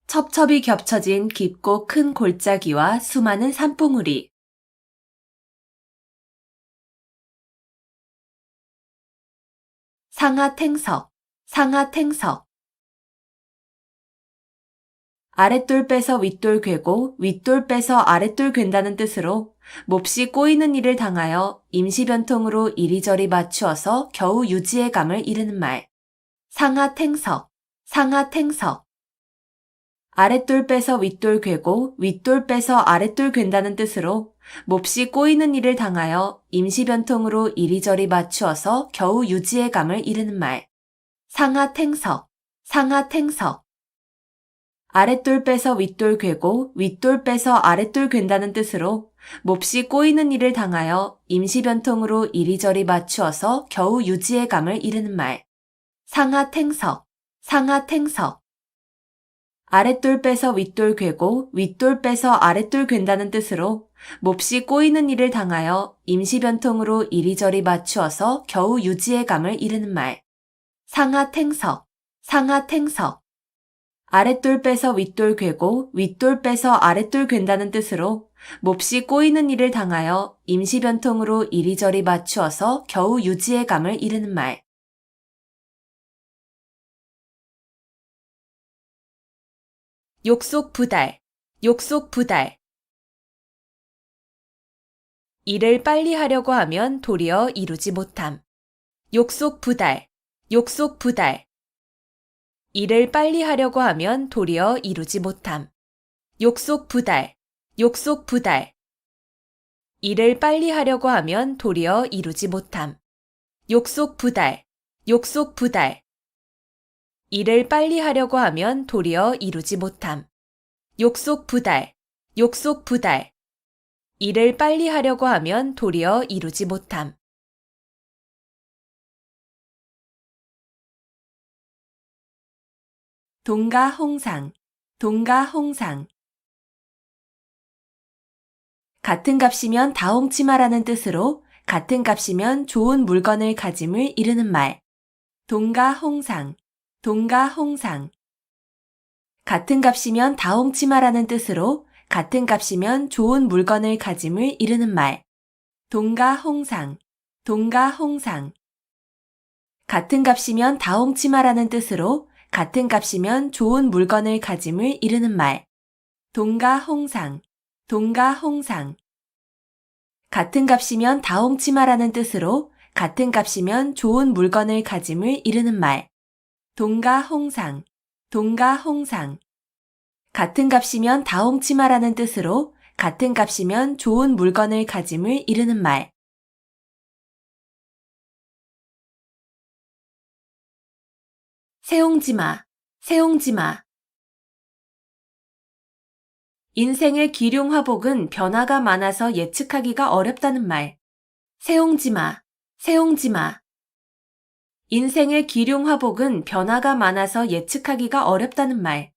첩첩이 겹쳐진 깊고 큰 골짜기와 수많은 산봉우리. 상하탱석, 상하탱석. 아랫돌 빼서 윗돌 괴고 윗돌 빼서 아랫돌 괜다는 뜻으로 몹시 꼬이는 일을 당하여 임시변통으로 이리저리 맞추어서 겨우 유지의 감을 이르는 말. 상하탱석, 상하탱석. 아랫돌 빼서 윗돌 괴고 윗돌 빼서 아랫돌 괜다는 뜻으로 몹시 꼬이는 일을 당하여 임시변통으로 이리저리 맞추어서 겨우 유지의 감을 이르는 말. 상하탱석, 상하탱석. 아랫돌 빼서 윗돌 괴고 윗돌 빼서 아랫돌 괜다는 뜻으로 몹시 꼬이는 일을 당하여 임시변통으로 이리저리 맞추어서 겨우 유지의 감을 이르는 말. 상하탱석, 상하탱석. 아랫돌 빼서 윗돌 괴고 윗돌 빼서 아랫돌 괜다는 뜻으로 몹시 꼬이는 일을 당하여 임시변통으로 이리저리 맞추어서 겨우 유지의 감을 이르는 말. 상하탱석, 상하탱석. 아랫돌 빼서 윗돌 괴고 윗돌 빼서 아랫돌 괜다는 뜻으로 몹시 꼬이는 일을 당하여 임시변통으로 이리저리 맞추어서 겨우 유지의 감을 이르는 말. 욕속부달, 욕속부달. 일을 빨리 하려고 하면 도리어 이루지 못함. 욕속부달, 욕속부달. 일을 빨리 하려고 하면 도리어 이루지 못함. 욕속부달, 욕속부달. 일을 빨리 하려고 하면 도리어 이루지 못함. 욕속부달, 욕속부달. 일을 빨리 하려고 하면 도리어 이루지 못함. 욕속부달, 욕속부달. 일을 빨리 하려고 하면 도리어 이루지 못함. 동가홍상, 동가홍상. 같은 값이면 다 홍치 마라는 뜻으로 같은 값이면 좋은 물건을 가짐을 이르는 말. 동가홍상, 동가홍상. 같은 값이면 다 홍치 마라는 뜻으로 같은 값이면 좋은 물건을 가짐을 이르는 말. 동가홍상, 동가홍상. 같은 값이면 다 홍치 마라는 뜻으로 같은 값이면 좋은 물건을 가짐을 이르는 말. 동가홍상, 동가홍상. 같은 값이면 다 홍치 마라는 뜻으로 같은 값이면 좋은 물건을 가짐을 이르는 말. 동가홍상, 동가홍상. 같은 값이면 다 홍치 마라는 뜻으로 같은 값이면 좋은 물건을 가짐을 이르는 말. 세옹지마, 세옹지마. 인생의 기륭화복은 변화가 많아서 예측하기가 어렵다는 말. 세옹지마, 세옹지마. 인생의 기륭화복은 변화가 많아서 예측하기가 어렵다는 말.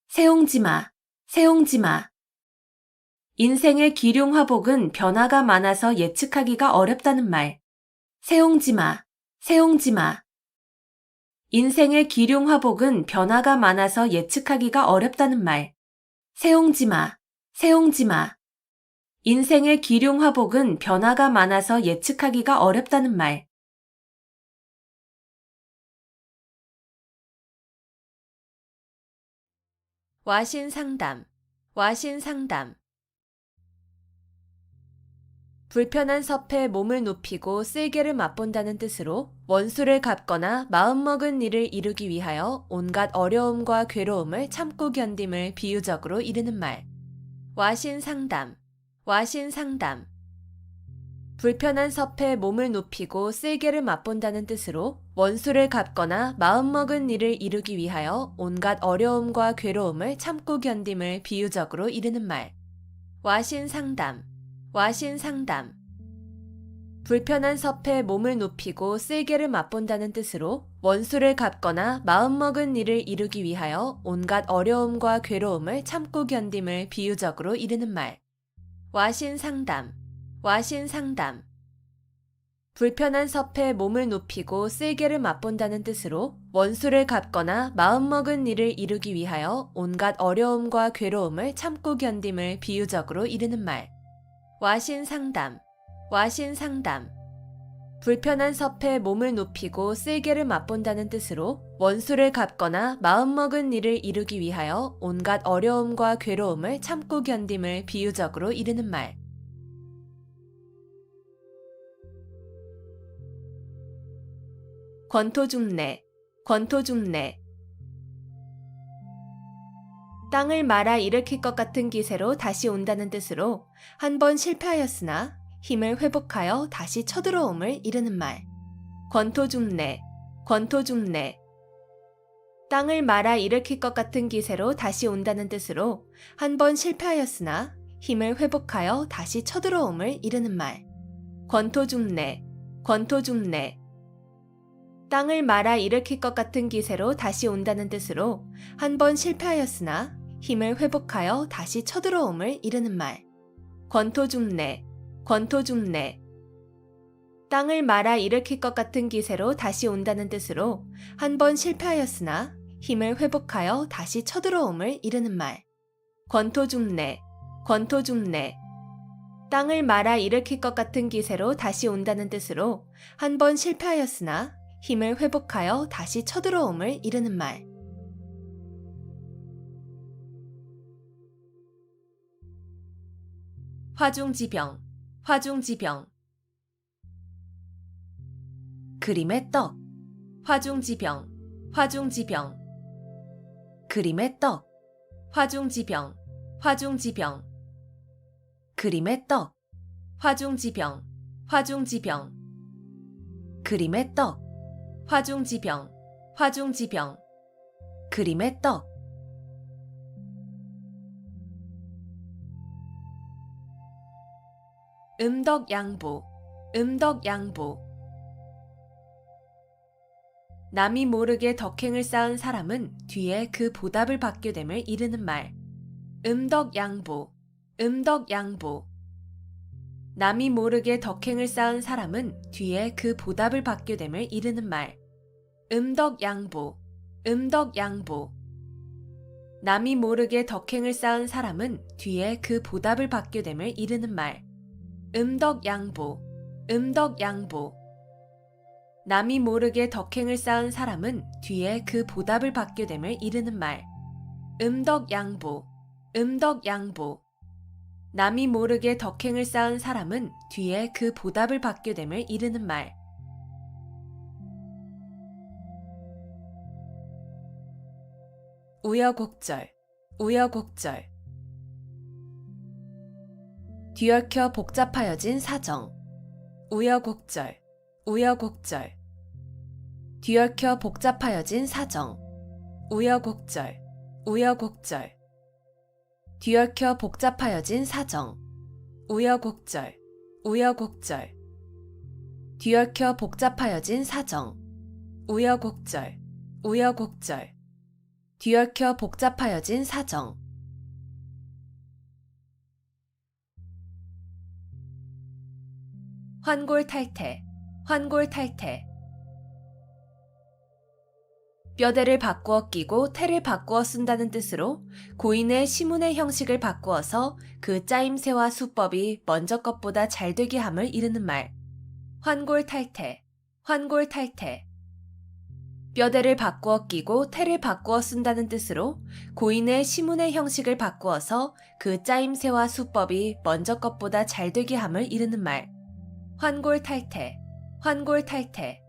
세옹지마, 세옹지마. 인생의 기륭화복은 변화가 많아서 예측하기가 어렵다는 말. 세옹지마, 세옹지마. 인생의 기륭화복은 변화가 많아서 예측하기가 어렵다는 말. 세옹지마, 세옹지마. 인생의 기륭화복은 변화가 많아서 예측하기가 어렵다는 말. 와신상담, 와신상담. 불편한 섭에 몸을 눕히고 쓸개를 맛본다는 뜻으로 원수를 갚거나 마음먹은 일을 이루기 위하여 온갖 어려움과 괴로움을 참고 견딤을 비유적으로 이르는 말. 와신상담, 와신상담. 불편한 섭에 몸을 눕히고 쓸개를 맛본다는 뜻으로 원수를 갚거나 마음먹은 일을 이루기 위하여 온갖 어려움과 괴로움을 참고 견딤을 비유적으로 이르는 말. 와신상담, 와신상담. 불편한 섭에 몸을 눕히고 쓸개를 맛본다는 뜻으로 원수를 갚거나 마음먹은 일을 이루기 위하여 온갖 어려움과 괴로움을 참고 견딤을 비유적으로 이르는 말. 와신상담, 와신상담. 불편한 섭에 몸을 눕히고 쓸개를 맛본다는 뜻으로 원수를 갚거나 마음먹은 일을 이루기 위하여 온갖 어려움과 괴로움을 참고 견딤을 비유적으로 이르는 말. 와신상담, 와신상담. 불편한 섭에 몸을 눕히고 쓸개를 맛본다는 뜻으로 원수를 갚거나 마음먹은 일을 이루기 위하여 온갖 어려움과 괴로움을 참고 견딤을 비유적으로 이르는 말. 권토중래, 권토중래. 땅을 말아 일으킬 것 같은 기세로 다시 온다는 뜻으로 한 번 실패하였으나 힘을 회복하여 다시 쳐들어옴을 이르는 말. 권토중래, 권토중래. 땅을 말아 일으킬 것 같은 기세로 다시 온다는 뜻으로 한 번 실패하였으나 힘을 회복하여 다시 쳐들어옴을 이르는 말. 권토중래, 권토중래. 땅을 말아 일으킬 것 같은 기세로 다시 온다는 뜻으로 한 번 실패하였으나 힘을 회복하여 다시 쳐들어옴을 이르는 말. 권토중래, 권토중래. 땅을 말아 일으킬 것 같은 기세로 다시 온다는 뜻으로 한 번 실패하였으나 힘을 회복하여 다시 쳐들어옴을 이르는 말. 권토중래, 권토중래. 땅을 말아 일으킬 것 같은 기세로 다시 온다는 뜻으로 한 번 실패하였으나 힘을 회복하여 다시 쳐들어옴을 이르는 말. 화중지병, 화중지병. 그림의 떡, 화중지병, 화중지병. 그림의 떡, 화중지병, 화중지병. 그림의 떡, 화중지병, 화중지병. 그림의 떡, 화중지병, 화중지병. 그림의 떡. 음덕양보, 음덕양보. 남이 모르게 덕행을 쌓은 사람은 뒤에 그 보답을 받게 됨을 이르는 말. 음덕양보, 음덕양보. 남이 모르게 덕행을 쌓은 사람은 뒤에 그 보답을 받게 됨을 이르는 말. 음덕양보, 음덕양보. 남이 모르게 덕행을 쌓은 사람은 뒤에 그 보답을 받게 됨을 이르는 말. 음덕양보, 음덕양보. 남이 모르게 덕행을 쌓은 사람은 뒤에 그 보답을 받게 됨을 이르는 말. 음덕양보, 음덕양보. 남이 모르게 덕행을 쌓은 사람은 뒤에 그 보답을 받게 됨을 이르는 말. 우여곡절, 우여곡절. 뒤얽혀 복잡하여진 사정. 우여곡절, 우여곡절. 뒤얽혀 복잡하여진 사정. 우여곡절, 우여곡절. 뒤얽혀 복잡하여진 사정. 우여곡절, 우여곡절. 뒤얽혀 복잡하여진 사정. 우여곡절, 우여곡절. 뒤얽혀 복잡하여진 사정. 환골탈태, 환골탈태. 뼈대를 바꾸어 끼고 태를 바꾸어 쓴다는 뜻으로 고인의 시문의 형식을 바꾸어서 그 짜임새와 수법이 먼저 것보다 잘 되게 함을 이르는 말. 환골탈태, 환골탈태. 뼈대를 바꾸어 끼고 태를 바꾸어 쓴다는 뜻으로 고인의 시문의 형식을 바꾸어서 그 짜임새와 수법이 먼저 것보다 잘 되게 함을 이르는 말. 환골탈태, 환골탈태.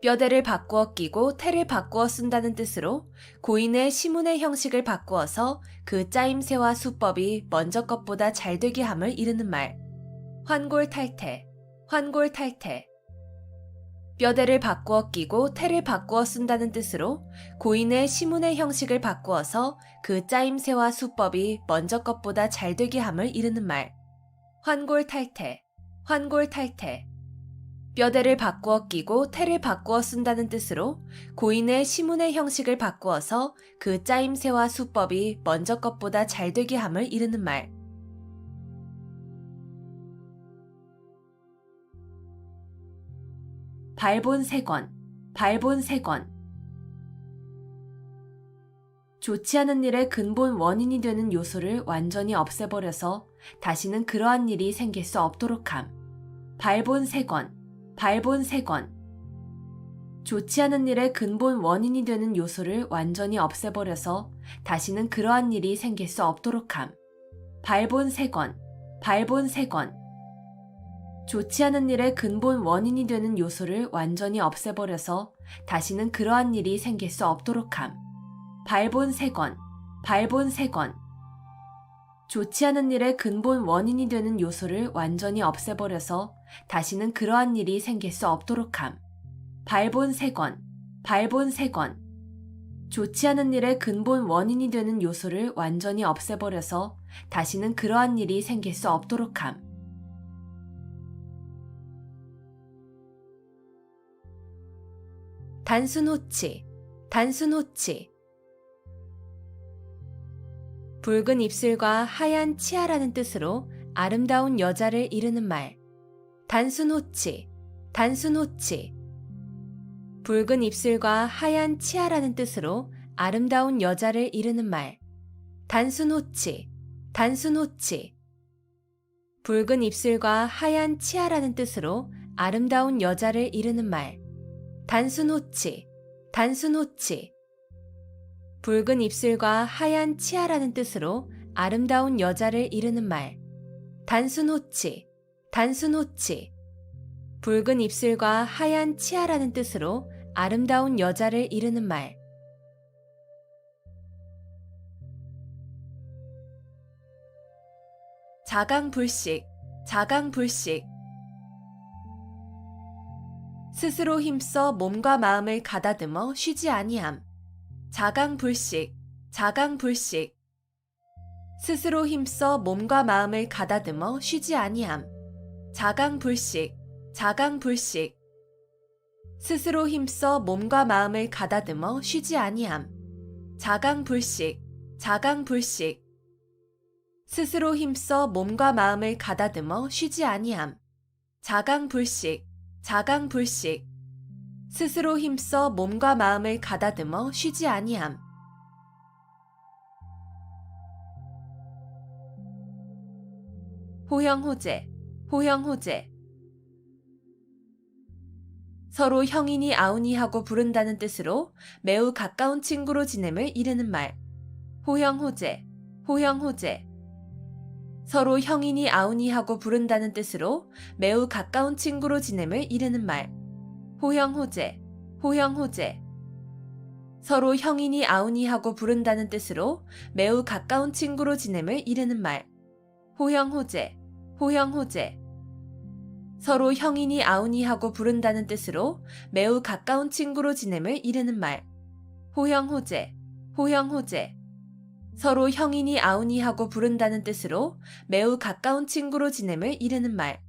뼈대를 바꾸어 끼고 태를 바꾸어 쓴다는 뜻으로 고인의 시문의 형식을 바꾸어서 그 짜임새와 수법이 먼저 것보다 잘 되게 함을 이르는 말. 환골탈태, 환골탈태. 뼈대를 바꾸어 끼고 태를 바꾸어 쓴다는 뜻으로 고인의 시문의 형식을 바꾸어서 그 짜임새와 수법이 먼저 것보다 잘 되게 함을 이르는 말. 환골탈태, 환골탈태. 뼈대를 바꾸어 끼고 태를 바꾸어 쓴다는 뜻으로 고인의 시문의 형식을 바꾸어서 그 짜임새와 수법이 먼저 것보다 잘 되게 함을 이르는 말. 발본색원, 발본색원. 좋지 않은 일의 근본 원인이 되는 요소를 완전히 없애버려서 다시는 그러한 일이 생길 수 없도록 함. 발본색원, 발본색원. 좋지 않은 일의 근본 원인이 되는 요소를 완전히 없애버려서 다시는 그러한 일이 생길 수 없도록 함. 발본색원, 발본색원. 좋지 않은 일의 근본 원인이 되는 요소를 완전히 없애버려서 다시는 그러한 일이 생길 수 없도록 함. 발본색원, 발본색원. 좋지 않은 일의 근본 원인이 되는 요소를 완전히 없애버려서 다시는 그러한 일이 생길 수 없도록 함. 발본색원, 발본색원. 좋지 않은 일의 근본 원인이 되는 요소를 완전히 없애버려서 다시는 그러한 일이 생길 수 없도록 함. 단순호치, 단순호치. 붉은 입술과 하얀 치아라는 뜻으로 아름다운 여자를 이르는 말. 단순호치, 단순호치. 붉은 입술과 하얀 치아라는 뜻으로 아름다운 여자를 이르는 말. 단순호치, 단순호치. 붉은 입술과 하얀 치아라는 뜻으로 아름다운 여자를 이르는 말. 단순호치, 단순호치. 붉은 입술과 하얀 치아라는 뜻으로 아름다운 여자를 이르는 말. 단순호치, 단순호치. 붉은 입술과 하얀 치아라는 뜻으로 아름다운 여자를 이르는 말. 자강불식, 자강불식. 스스로 힘써 몸과 마음을 가다듬어 쉬지 아니함. 자강불식, 자강불식. 스스로 힘써 몸과 마음을 가다듬어 쉬지 아니함. 자강불식, 자강불식. 스스로 힘써 몸과 마음을 가다듬어 쉬지 아니함. 자강불식, 자강불식. 스스로 힘써 몸과 마음을 가다듬어 쉬지 아니함. 자강불식, 자강불식. 스스로 힘써 몸과 마음을 가다듬어 쉬지 아니함. 호형호제, 호형호제. 서로 형이니 아우니 하고 부른다는 뜻으로 매우 가까운 친구로 지냄을 이르는 말. 호형호제, 호형호제. 서로 형이니 아우니 하고 부른다는 뜻으로 매우 가까운 친구로 지냄을 이르는 말. 호형호제, 호형호제. 서로 형이니 아우니 하고 부른다는 뜻으로 매우 가까운 친구로 지냄을 이르는 말. 호형호제, 호형호제. 서로 형이니 아우니 하고 부른다는 뜻으로 매우 가까운 친구로 지냄을 이르는 말. 호형호제, 호형호제. 서로 형이니 아우니 하고 부른다는 뜻으로 매우 가까운 친구로 지냄을 이르는 말.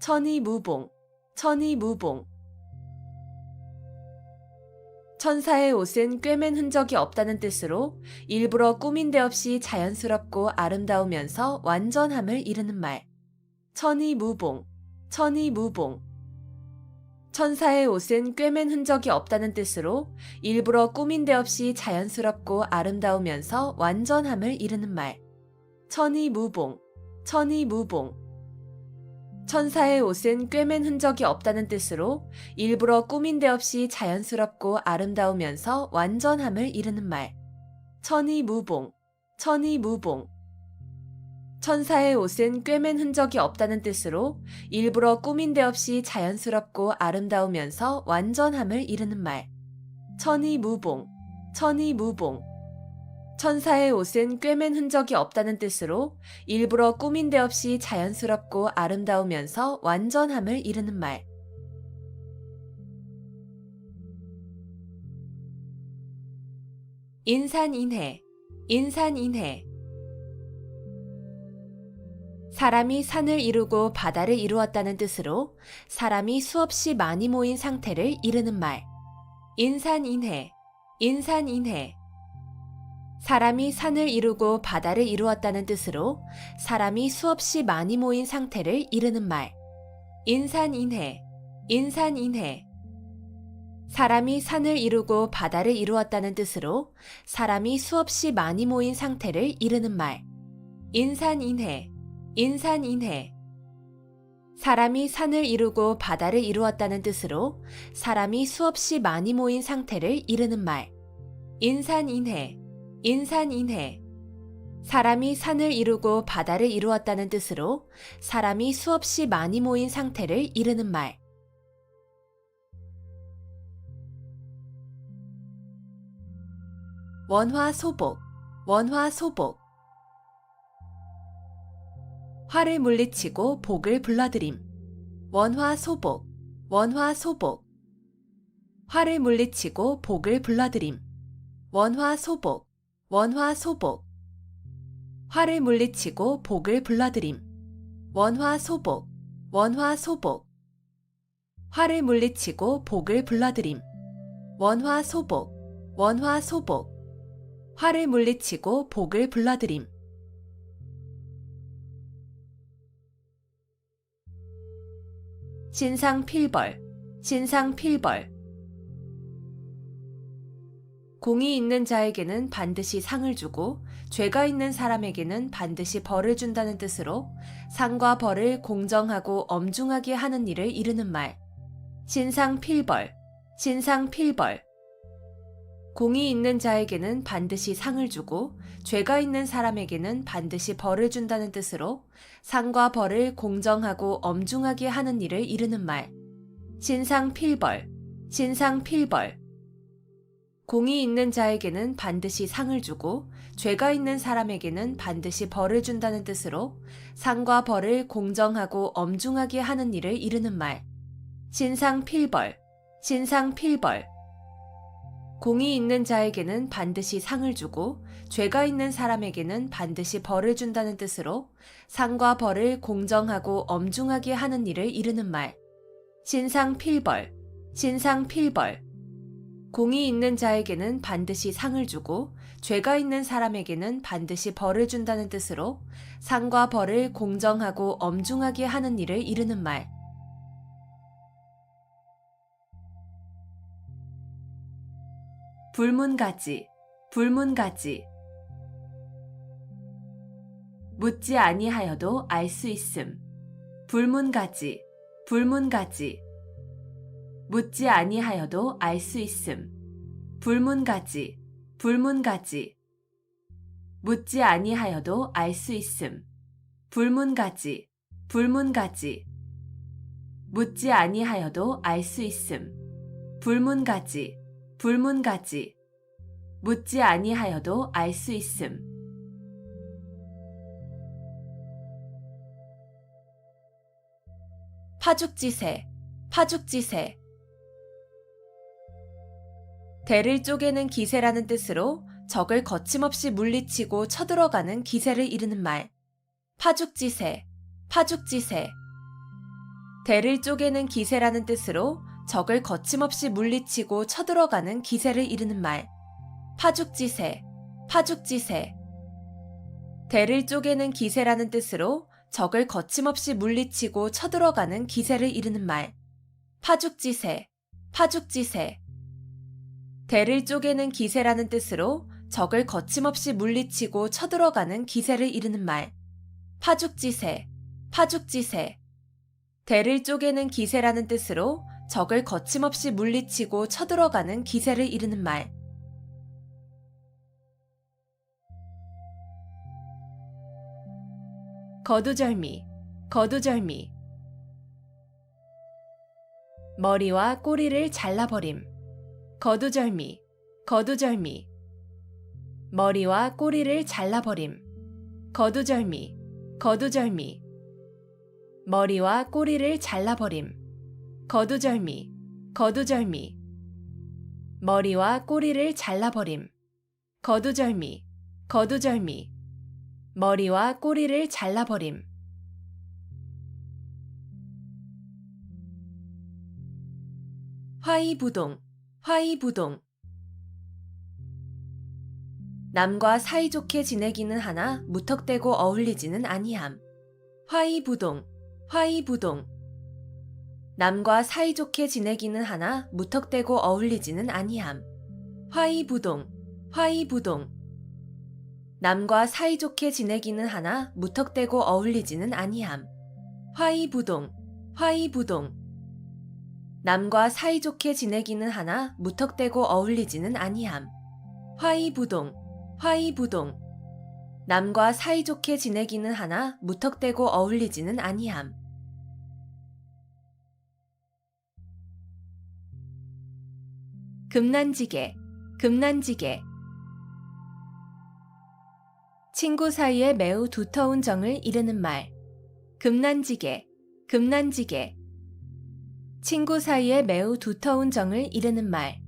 천이무봉, 천이무봉. 천사의 옷은 꿰맨 흔적이 없다는 뜻으로 일부러 꾸민 데 없이 자연스럽고 아름다우면서 완전함을 이르는 말. 천이무봉, 천이무봉. 천사의 옷은 꿰맨 흔적이 없다는 뜻으로 일부러 꾸민 데 없이 자연스럽고 아름다우면서 완전함을 이르는 말. 천이무봉, 천이무봉. 천사의 옷은 꿰맨 흔적이 없다는 뜻으로 일부러 꾸민 데 없이 자연스럽고 아름다우면서 완전함을 이르는 말. 천이무봉, 천이무봉. 천사의 옷은 꿰맨 흔적이 없다는 뜻으로 일부러 꾸민 데 없이 자연스럽고 아름다우면서 완전함을 이르는 말. 천이무봉, 천이무봉. 천사의 옷은 꿰맨 흔적이 없다는 뜻으로 일부러 꾸민 데 없이 자연스럽고 아름다우면서 완전함을 이르는 말. 인산인해, 인산인해. 사람이 산을 이루고 바다를 이루었다는 뜻으로 사람이 수없이 많이 모인 상태를 이르는 말. 인산인해, 인산인해. 사람이 산을 이루고 바다를 이루었다는 뜻으로 사람이 수없이 많이 모인 상태를 이르는 말. 인산인해, 인산인해. 사람이 산을 이루고 바다를 이루었다는 뜻으로 사람이 수없이 많이 모인 상태를 이르는 말. 인산인해, 인산인해. 사람이 산을 이루고 바다를 이루었다는 뜻으로 사람이 수없이 많이 모인 상태를 이르는 말. 인산인해, 인산인해. 사람이 산을 이루고 바다를 이루었다는 뜻으로 사람이 수없이 많이 모인 상태를 이르는 말. 원화소복, 원화소복. 화를 물리치고 복을 불러들임. 원화소복, 원화소복. 화를 물리치고 복을 불러들임. 원화소복, 원화소복. 화를 물리치고 복을 불러들임. 원화소복, 원화소복. 화를 물리치고 복을 불러들임. 원화소복, 원화소복. 화를 물리치고 복을 불러들임. 신상필벌, 신상필벌. 공이 있는 자에게는 반드시 상을 주고 죄가 있는 사람에게는 반드시 벌을 준다는 뜻으로 상과 벌을 공정하고 엄중하게 하는 일을 이르는 말. 신상필벌, 신상필벌. 공이 있는 자에게는 반드시 상을 주고 죄가 있는 사람에게는 반드시 벌을 준다는 뜻으로 상과 벌을 공정하고 엄중하게 하는 일을 이르는 말. 신상필벌, 신상필벌. 공이 있는 자에게는 반드시 상을 주고 죄가 있는 사람에게는 반드시 벌을 준다는 뜻으로 상과 벌을 공정하고 엄중하게 하는 일을 이르는 말. 신상필벌, 신상필벌. 공이 있는 자에게는 반드시 상을 주고 죄가 있는 사람에게는 반드시 벌을 준다는 뜻으로 상과 벌을 공정하고 엄중하게 하는 일을 이르는 말. 신상필벌, 신상필벌. 공이 있는 자에게는 반드시 상을 주고 죄가 있는 사람에게는 반드시 벌을 준다는 뜻으로 상과 벌을 공정하고 엄중하게 하는 일을 이르는 말. 불문가지, 불문가지. 묻지 아니하여도 알 수 있음. 불문가지, 불문가지. 묻지 아니하여도 알 수 있음. 불문가지, 불문가지. 묻지 아니하여도 알 수 있음. 불문가지, 불문가지. 묻지 아니하여도 알 수 있음. 불문가지, 불문가지. 묻지 아니하여도 알 수 있음. 파죽지세, 파죽지세. 대를 쪼개는 기세라는 뜻으로 적을 거침없이 물리치고 쳐들어가는 기세를 이르는 말. 파죽지세, 파죽지세. 대를 쪼개는 기세라는 뜻으로 적을 거침없이 물리치고 쳐들어가는 기세를 이르는 말. 파죽지세, 파죽지세. 대를 쪼개는 기세라는 뜻으로 적을 거침없이 물리치고 쳐들어가는 기세를 이르는 말. 파죽지세, 파죽지세. 대를 쪼개는 기세라는 뜻으로 적을 거침없이 물리치고 쳐들어가는 기세를 이르는 말. 파죽지세, 파죽지세. 대를 쪼개는 기세라는 뜻으로 적을 거침없이 물리치고 쳐들어가는 기세를 이르는 말. 거두절미, 거두절미. 머리와 꼬리를 잘라버림. 거두절미, 거두절미. 머리와 꼬리를 잘라버림. 거두절미, 거두절미. 머리와 꼬리를 잘라버림. 거두절미, 거두절미. 머리와 꼬리를 잘라버림. 거두절미, 거두절미. 머리와 꼬리를 잘라버림. 화이부동, 화이부동. 남과 사이좋게 지내기는 하나 무턱대고 어울리지는 아니함. 화이부동, 화이부동. 남과 사이좋게 지내기는 하나 무턱대고 어울리지는 아니함. 화이부동, 화이부동. 남과 사이좋게 지내기는 하나 무턱대고 어울리지는 아니함. 화이부동, 화이부동. 남과 사이좋게 지내기는 하나 무턱대고 어울리지는 아니함. 화이부동, 화이부동. 남과 사이좋게 지내기는 하나 무턱대고 어울리지는 아니함. 금난지게, 금난지게. 친구 사이에 매우 두터운 정을 이르는 말. 금난지게, 금난지게. 친구 사이에 매우 두터운 정을 이르는 말.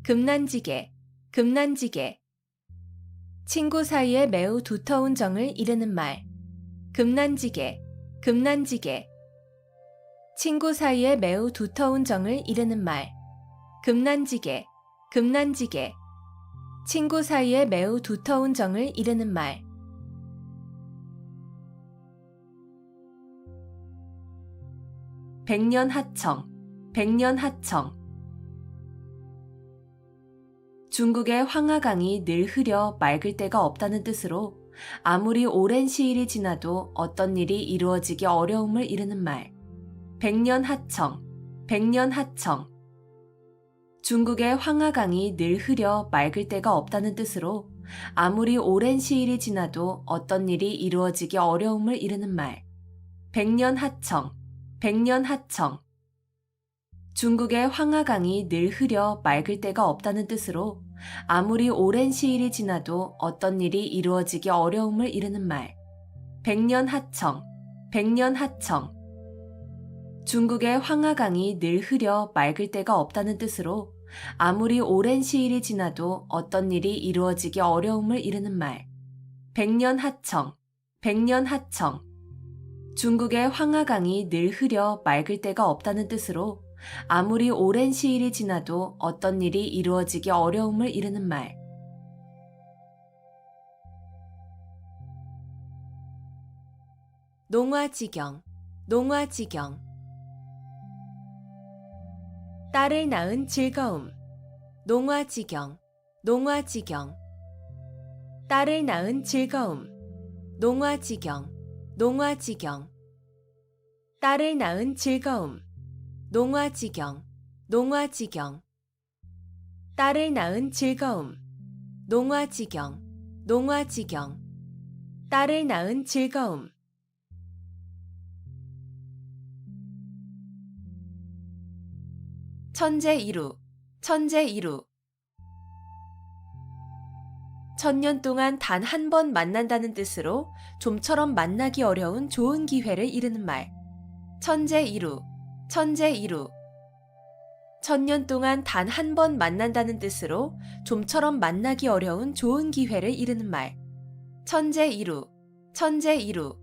금난지게, 금난지게. 친구 사이에 매우 두터운 정을 이르는 말. 금난지게, 금난지게. 친구 사이에 매우 두터운 정을 이르는 말. 금난지게, 금난지게. 친구 사이에 매우 두터운 정을 이르는 말. 백년하청, 백년하청. 중국의 황하강이 늘 흐려 맑을 때가 없다는 뜻으로 아무리 오랜 시일이 지나도 어떤 일이 이루어지기 어려움을 이르는 말. 백년하청, 백년하청. 중국의 황하강이 늘 흐려 맑을 때가 없다는 뜻으로 아무리 오랜 시일이 지나도 어떤 일이 이루어지기 어려움을 이르는 말. 백년하청, 백년하청. 중국의 황하강이 늘 흐려 맑을 때가 없다는 뜻으로 아무리 오랜 시일이 지나도 어떤 일이 이루어지기 어려움을 이르는 말. 백년하청, 백년하청. 중국의 황하강이 늘 흐려 맑을 때가 없다는 뜻으로 아무리 오랜 시일이 지나도 어떤 일이 이루어지기 어려움을 이르는 말. 백년하청, 백년하청. 중국의 황하강이 늘 흐려 맑을 때가 없다는 뜻으로 아무리 오랜 시일이 지나도 어떤 일이 이루어지기 어려움을 이르는 말. 농화지경, 농화지경. 딸을 낳은 즐거움. 농화지경, 농화지경. 딸을 낳은 즐거움. 농화지경, 농화지경. 딸을 낳은 즐거움. 농화지경, 농화지경. 딸을 낳은 즐거움. 농화지경, 농화지경. 딸을 낳은 즐거움. 천재이루, 천재이루. 천년 동안 단 한 번 만난다는 뜻으로 좀처럼 만나기 어려운 좋은 기회를 이르는 말. 천재이루, 천재이루. 천년 동안 단 한 번 만난다는 뜻으로 좀처럼 만나기 어려운 좋은 기회를 이르는 말. 천재이루, 천재이루.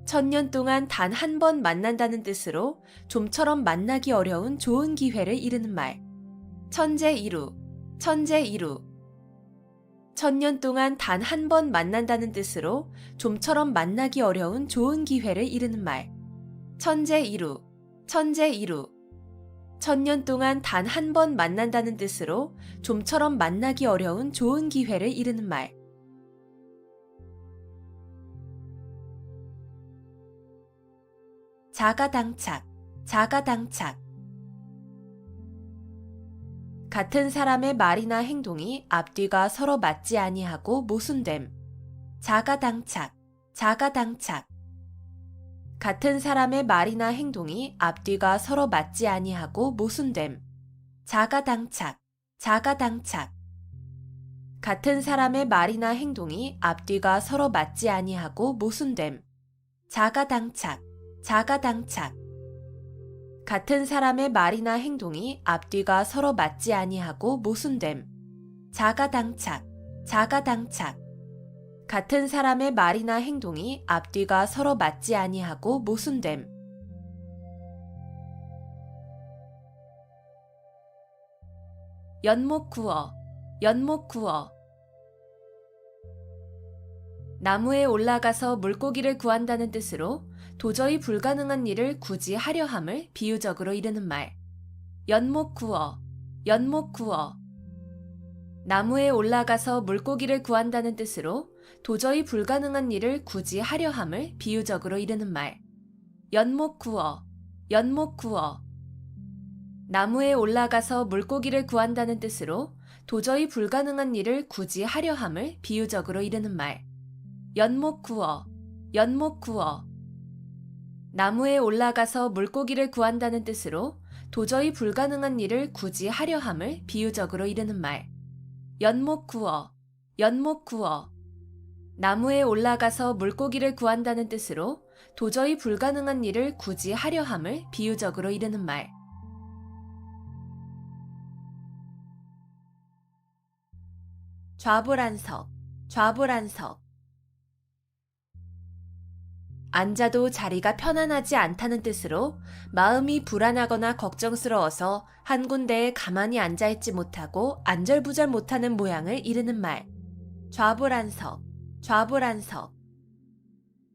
천년 동안 단 한 번 만난다는 뜻으로 좀처럼 만나기 어려운 좋은 기회를 이르는 말. 천재이루, 천재이루. 천년 동안 단 한 번 만난다는 뜻으로 좀처럼 만나기 어려운 좋은 기회를 이르는 말. 천재이루, 천재이루. 천년 동안 단 한 번 만난다는 뜻으로 좀처럼 만나기 어려운 좋은 기회를 이르는 말. 자가당착, 자가당착. 같은 사람의 말이나 행동이 앞뒤가 서로 맞지 아니하고 모순됨. 자가당착, 자가당착. 같은 사람의 말이나 행동이 앞뒤가 서로 맞지 아니하고 모순됨. 자가당착, 자가당착. 같은 사람의 말이나 행동이 앞뒤가 서로 맞지 아니하고 모순됨. 자가당착, 자가당착. 같은 사람의 말이나 행동이 앞뒤가 서로 맞지 아니하고 모순됨. 자가당착, 자가당착. 같은 사람의 말이나 행동이 앞뒤가 서로 맞지 아니하고 모순됨. 연목구어, 연목구어. 나무에 올라가서 물고기를 구한다는 뜻으로 도저히 불가능한 일을 굳이 하려 함을 비유적으로 이르는 말. 연목구어, 연목구어. 나무에 올라가서 물고기를 구한다는 뜻으로 도저히 불가능한 일을 굳이 하려 함을 비유적으로 이르는 말. 연목구어, 연목구어. 나무에 올라가서 물고기를 구한다는 뜻으로 도저히 불가능한 일을 굳이 하려 함을 비유적으로 이르는 말. 연목구어, 연목구어. 나무에 올라가서 물고기를 구한다는 뜻으로 도저히 불가능한 일을 굳이 하려 함을 비유적으로 이르는 말. 연목구어, 연목구어. 나무에 올라가서 물고기를 구한다는 뜻으로 도저히 불가능한 일을 굳이 하려 함을 비유적으로 이르는 말. 좌불안석, 좌불안석. 앉아도 자리가 편안하지 않다는 뜻으로 마음이 불안하거나 걱정스러워서 한 군데에 가만히 앉아있지 못하고 안절부절 못하는 모양을 이르는 말. 좌불안석, 좌불안석.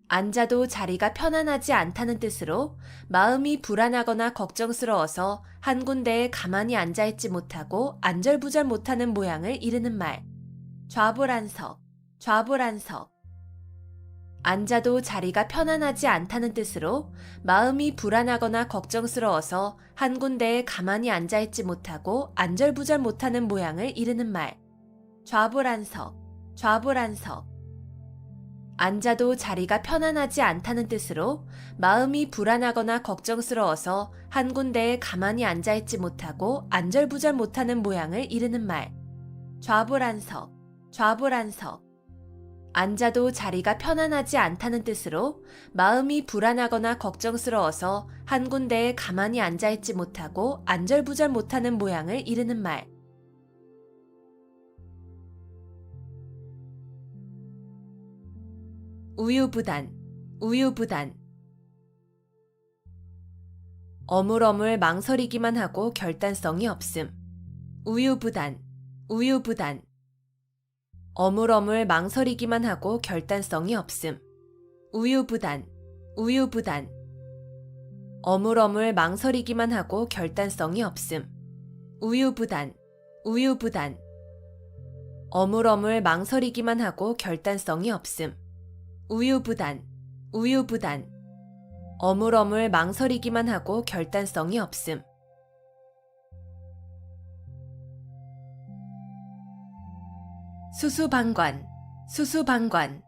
앉아도 자리가 편안하지 않다는 뜻으로 마음이 불안하거나 걱정스러워서 한 군데에 가만히 앉아있지 못하고 안절부절 못하는 모양을 이르는 말. 좌불안석, 좌불안석. 앉아도 자리가 편안하지 않다는 뜻으로 마음이 불안하거나 걱정스러워서 한 군데에 가만히 앉아있지 못하고 안절부절 못하는 모양을 이르는 말. 좌불안석, 좌불안석. 앉아도 자리가 편안하지 않다는 뜻으로 마음이 불안하거나 걱정스러워서 한 군데에 가만히 앉아있지 못하고 안절부절 못하는 모양을 이르는 말. 좌불안석, 좌불안석. 앉아도 자리가 편안하지 않다는 뜻으로 마음이 불안하거나 걱정스러워서 한 군데에 가만히 앉아있지 못하고 안절부절 못하는 모양을 이르는 말. 우유부단, 우유부단. 어물어물 망설이기만 하고 결단성이 없음. 우유부단, 우유부단. 어물어물 망설이기만 하고 결단성이 없음. 우유부단, 우유부단. 어물어물 망설이기만 하고 결단성이 없음. 우유부단, 우유부단. 어물어물 망설이기만 하고 결단성이 없음. 우유부단, 우유부단. 어물어물 망설이기만 하고 결단성이 없음. 수수방관, 수수방관.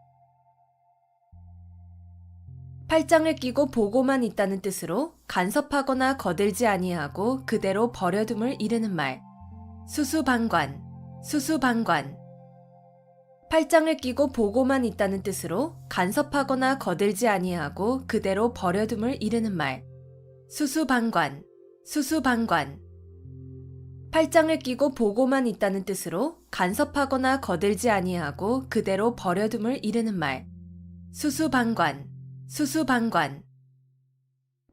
팔짱을 끼고 보고만 있다는 뜻으로 간섭하거나 거들지 아니하고 그대로 버려둠을 이르는 말. 수수방관, 수수방관. 팔짱을 끼고 보고만 있다는 뜻으로 간섭하거나 거들지 아니하고 그대로 버려둠을 이르는 말. 수수방관, 수수방관. 팔짱을 끼고 보고만 있다는 뜻으로 간섭하거나 거들지 아니하고 그대로 버려둠을 이르는 말. 수수방관, 수수방관.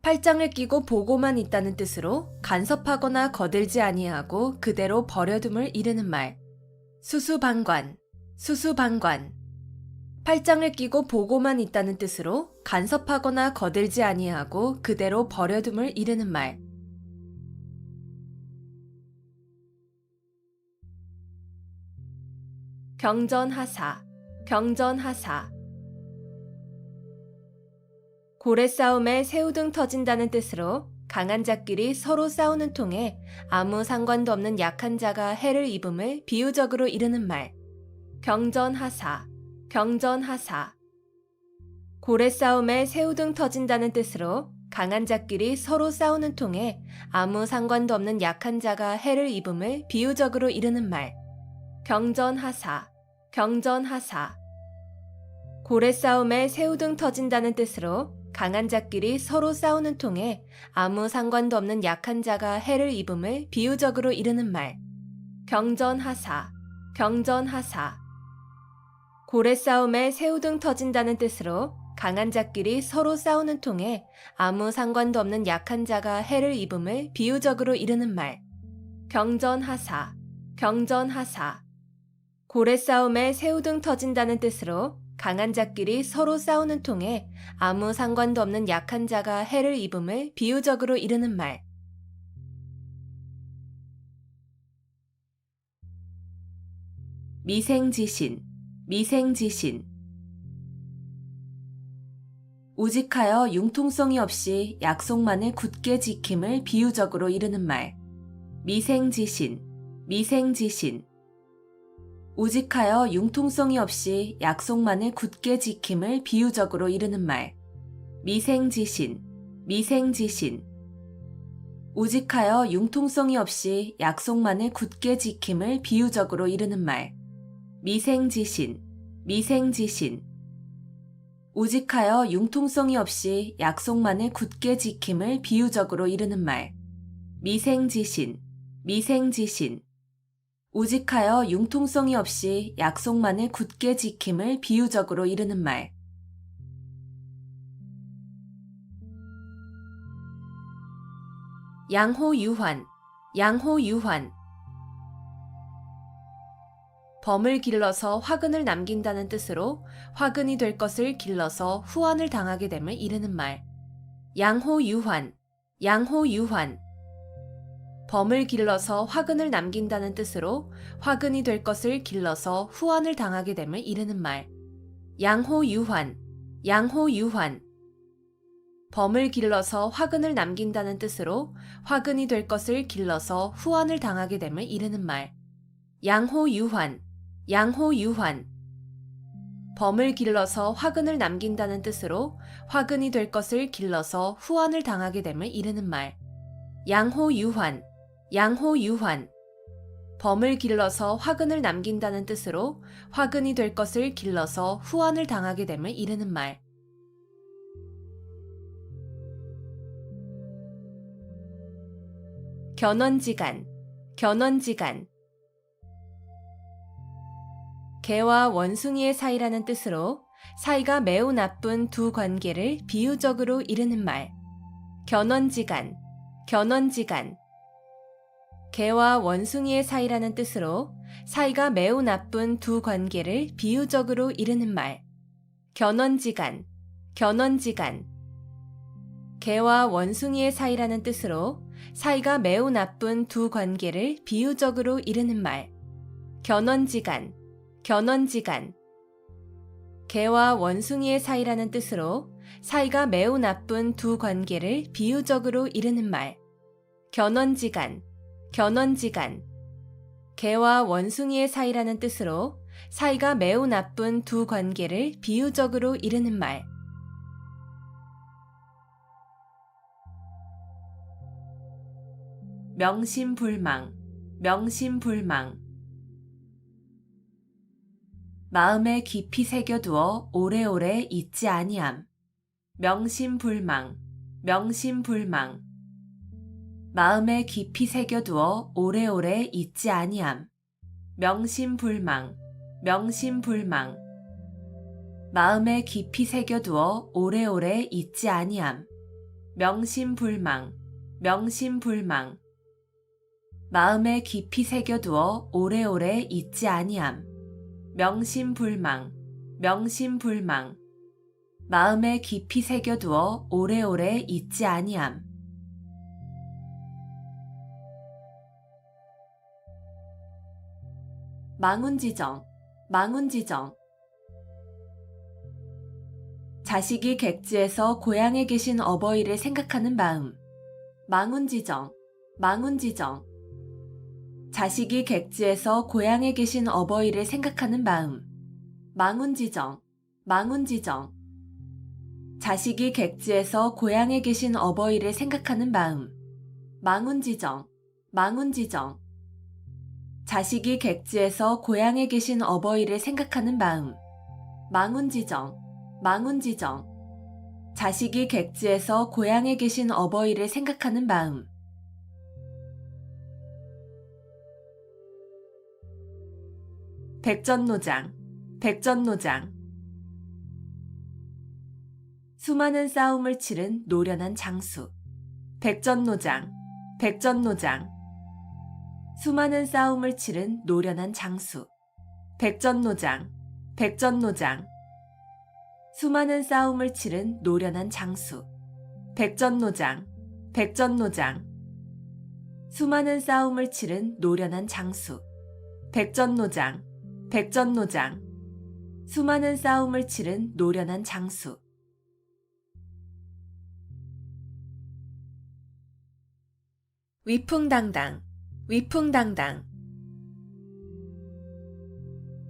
팔짱을 끼고 보고만 있다는 뜻으로 간섭하거나 거들지 아니하고 그대로 버려둠을 이르는 말. 수수방관, 수수방관. 팔짱을 끼고 보고만 있다는 뜻으로 간섭하거나 거들지 아니하고 그대로 버려둠을 이르는 말. 경전하사, 경전하사. 고래 싸움에 새우등 터진다는 뜻으로 강한 자끼리 서로 싸우는 통에 아무 상관도 없는 약한 자가 해를 입음을 비유적으로 이르는 말. 경전하사, 경전하사. 고래 싸움에 새우등 터진다는 뜻으로 강한 자끼리 서로 싸우는 통에 아무 상관도 없는 약한 자가 해를 입음을 비유적으로 이르는 말. 경전하사, 경전하사. 고래 싸움에 새우등 터진다는 뜻으로 강한 자끼리 서로 싸우는 통에 아무 상관도 없는 약한 자가 해를 입음을 비유적으로 이르는 말. 경전하사, 경전하사. 고래 싸움에 새우등 터진다는 뜻으로 강한 자끼리 서로 싸우는 통에 아무 상관도 없는 약한 자가 해를 입음을 비유적으로 이르는 말. 경전하사, 경전하사. 고래 싸움에 새우등 터진다는 뜻으로 강한 자끼리 서로 싸우는 통에 아무 상관도 없는 약한 자가 해를 입음을 비유적으로 이르는 말. 미생지신, 미생지신. 우직하여 융통성이 없이 약속만을 굳게 지킴을 비유적으로 이르는 말. 미생지신, 미생지신. 우직하여 융통성이 없이 약속만을 굳게 지킴을 비유적으로 이르는 말. 미생지신, 미생지신. 우직하여 융통성이 없이 약속만을 굳게 지킴을 비유적으로 이르는 말. 미생지신, 미생지신. 우직하여 융통성이 없이 약속만을 굳게 지킴을 비유적으로 이르는 말. 미생지신, 미생지신. 우직하여 융통성이 없이 약속만을 굳게 지킴을 비유적으로 이르는 말. 양호유환, 양호유환. 범을 길러서 화근을 남긴다는 뜻으로 화근이 될 것을 길러서 후환을 당하게 됨을 이르는 말. 양호유환, 양호유환. 범을 길러서 화근을 남긴다는 뜻으로 화근이 될 것을 길러서 후환을 당하게 됨을 이르는 말. 양호유환, 양호유환. 범을 길러서 화근을 남긴다는 뜻으로 화근이 될 것을 길러서 후환을 당하게 됨을 이르는 말. 양호유환, 양호유환. 범을 길러서 화근을 남긴다는 뜻으로 화근이 될 것을 길러서 후환을 당하게 됨을 이르는 말. 양호유환, 양호유환. 범을 길러서 화근을 남긴다는 뜻으로 화근이 될 것을 길러서 후환을 당하게 됨을 이르는 말. 견원지간, 견원지간. 개와 원숭이의 사이라는 뜻으로 사이가 매우 나쁜 두 관계를 비유적으로 이르는 말. 견원지간, 견원지간. 개와 원숭이의 사이라는 뜻으로 사이가 매우 나쁜 두 관계를 비유적으로 이르는 말. 견원지간, 견원지간. 개와 원숭이의 사이라는 뜻으로 사이가 매우 나쁜 두 관계를 비유적으로 이르는 말. 견원지간, 견원지간. 개와 원숭이의 사이라는 뜻으로 사이가 매우 나쁜 두 관계를 비유적으로 이르는 말. 견원지간, 견원지간. 개와 원숭이의 사이라는 뜻으로 사이가 매우 나쁜 두 관계를 비유적으로 이르는 말. 명심불망, 명심불망. 마음에 깊이 새겨두어 오래오래 잊지 아니함. 명심불망, 명심불망. 마음에 깊이 새겨두어 오래오래 잊지 아니함. 명심불망, 명심불망. 마음에 깊이 새겨두어 오래오래 잊지 아니함. 명심불망, 명심불망. 마음에 깊이 새겨두어 오래오래 잊지 아니함. 명심불망, 명심불망. 마음에 깊이 새겨두어 오래오래 잊지 아니함. 망운지정, 망운지정. 자식이 객지에서 고향에 계신 어버이를 생각하는 마음. 망운지정, 망운지정. 자식이 객지에서 고향에 계신 어버이를 생각하는 마음. 망운지정, 망운지정. 자식이 객지에서 고향에 계신 어버이를 생각하는 마음. 망운지정, 망운지정. 자식이 객지에서 고향에 계신 어버이를 생각하는 마음. 망운지정, 망운지정. 자식이 객지에서 고향에 계신 어버이를 생각하는 마음. 백전노장, 백전노장. 수많은 싸움을 치른 노련한 장수. 백전노장, 백전노장. 수많은 싸움을 치른 노련한 장수. 백전노장, 백전노장. 수많은 싸움을 치른 노련한 장수. 백전노장, 백전노장. 수많은 싸움을 치른 노련한 장수. 백전노장, 백전노장. 수많은 싸움을 치른 노련한 장수. 위풍당당, 위풍당당.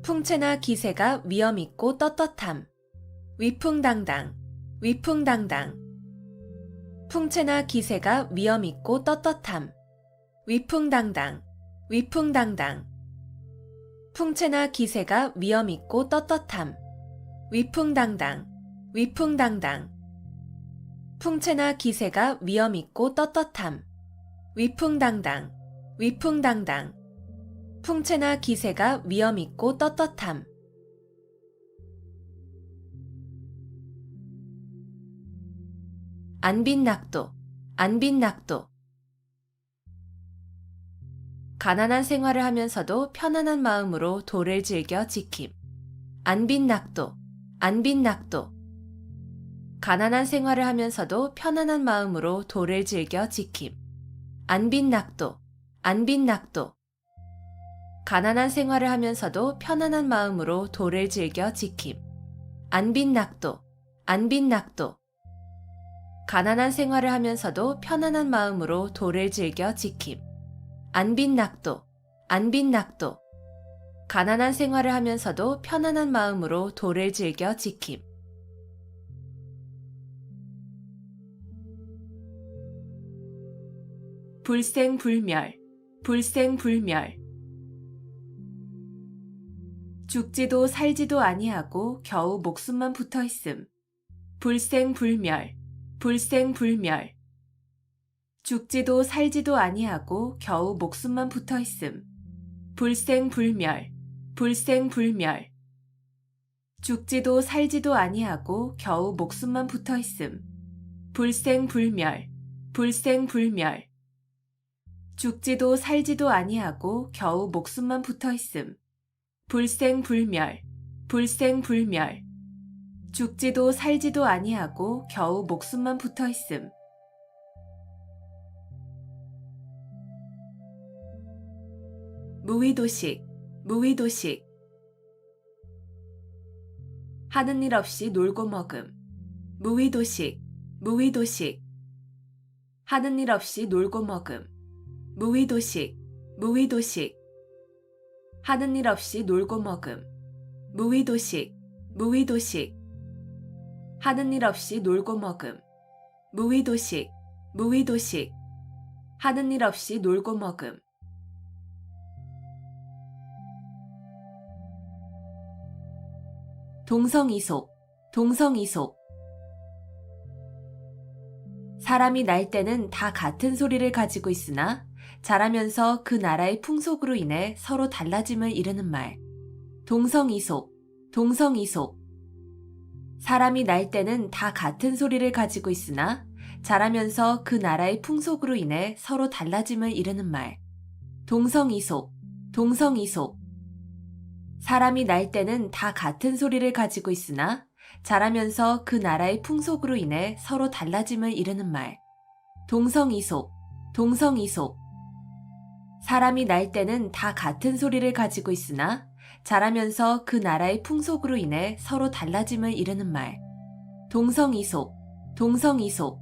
풍채나 기세가 위엄있고 떳떳함. 위풍당당, 위풍당당. 풍채나 기세가 위엄있고 떳떳함. 위풍당당, 위풍당당. 풍채나 기세가 위엄있고 떳떳함. 위풍당당, 위풍당당. 풍채나 기세가 위엄있고 떳떳함. 위풍당당, 위풍당당. 풍채나 기세가 위엄있고 떳떳함. 안빈낙도, 안빈낙도. 가난한 생활을 하면서도 편안한 마음으로 도를 즐겨 지킴. 안빈낙도, 안빈낙도. 가난한 생활을 하면서도 편안한 마음으로 도를 즐겨 지킴. 안빈낙도, 안빈낙도. 가난한 생활을 하면서도 편안한 마음으로 도를 즐겨 지킴. 안빈낙도, 안빈낙도. 가난한 생활을 하면서도 편안한 마음으로 도를 즐겨 지킴. 안빈낙도, 안빈낙도. 가난한 생활을 하면서도 편안한 마음으로 도를 즐겨 지킴. 불생불멸, 불생불멸. 죽지도 살지도 아니하고 겨우 목숨만 붙어있음. 불생불멸, 불생불멸. 죽지도 살지도 아니하고 겨우 목숨만 붙어있음. 불생불멸, 불생불멸. 죽지도 살지도 아니하고 겨우 목숨만 붙어있음. 불생불멸, 불생불멸. 죽지도 살지도 아니하고 겨우 목숨만 붙어있음. 불생불멸, 불생불멸. 죽지도 살지도 아니하고 겨우 목숨만 붙어있음. 무위도식, 무위도식. 하는 일 없이 놀고 먹음. 무위도식, 무위도식. 하는 일 없이 놀고 먹음. 무위도식, 무위도식. 하는 일 없이 놀고 먹음. 무위도식, 무위도식. 하는 일 없이 놀고 먹음. 무위도식, 무위도식. 하는 일 없이 놀고 먹음. 동성이속, 동성이속. 사람이 날 때는 다 같은 소리를 가지고 있으나 자라면서 그 나라의 풍속으로 인해 서로 달라짐을 이르는 말. 동성이속, 동성이속. 사람이 날 때는 다 같은 소리를 가지고 있으나 자라면서 그 나라의 풍속으로 인해 서로 달라짐을 이르는 말. 동성이속, 동성이속. 사람이 날 때는 다 같은 소리를 가지고 있으나 자라면서 그 나라의 풍속으로 인해 서로 달라짐을 이르는 말. 동성이속, 동성이속. 사람이 날 때는 다 같은 소리를 가지고 있으나 자라면서 그 나라의 풍속으로 인해 서로 달라짐을 이르는 말. 동성이속, 동성이속.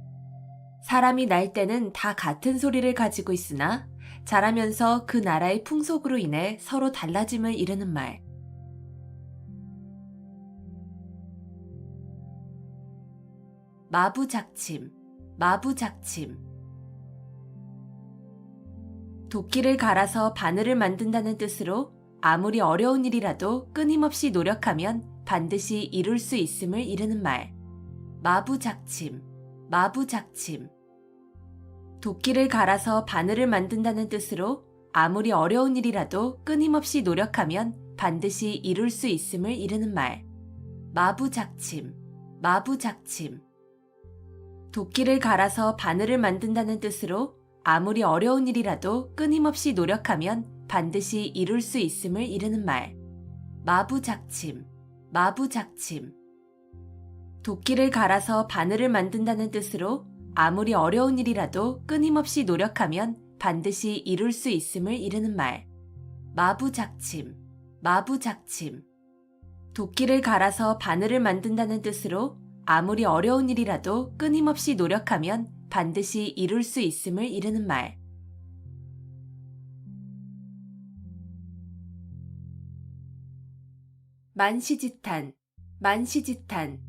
사람이 날 때는 다 같은 소리를 가지고 있으나 자라면서 그 나라의 풍속으로 인해 서로 달라짐을 이르는 말. 마부작침, 마부작침. 도끼를 갈아서 바늘을 만든다는 뜻으로 아무리 어려운 일이라도 끊임없이 노력하면 반드시 이룰 수 있음을 이르는 말. 마부작침, 마부작침. 도끼를 갈아서 바늘을 만든다는 뜻으로 아무리 어려운 일이라도 끊임없이 노력하면 반드시 이룰 수 있음을 이르는 말. 마부작침, 마부작침. 도끼를 갈아서 바늘을 만든다는 뜻으로 아무리 어려운 일이라도 끊임없이 노력하면 반드시 이룰 수 있음을 이르는 말. 마부작침, 마부작침. 도끼를 갈아서 바늘을 만든다는 뜻으로 아무리 어려운 일이라도 끊임없이 노력하면 반드시 이룰 수 있음을 이르는 말. 마부작침, 마부작침. 도끼를 갈아서 바늘을 만든다는 뜻으로 아무리 어려운 일이라도 끊임없이 노력하면 반드시 이룰 수 있음을 이르는 말. 만시지탄, 만시지탄.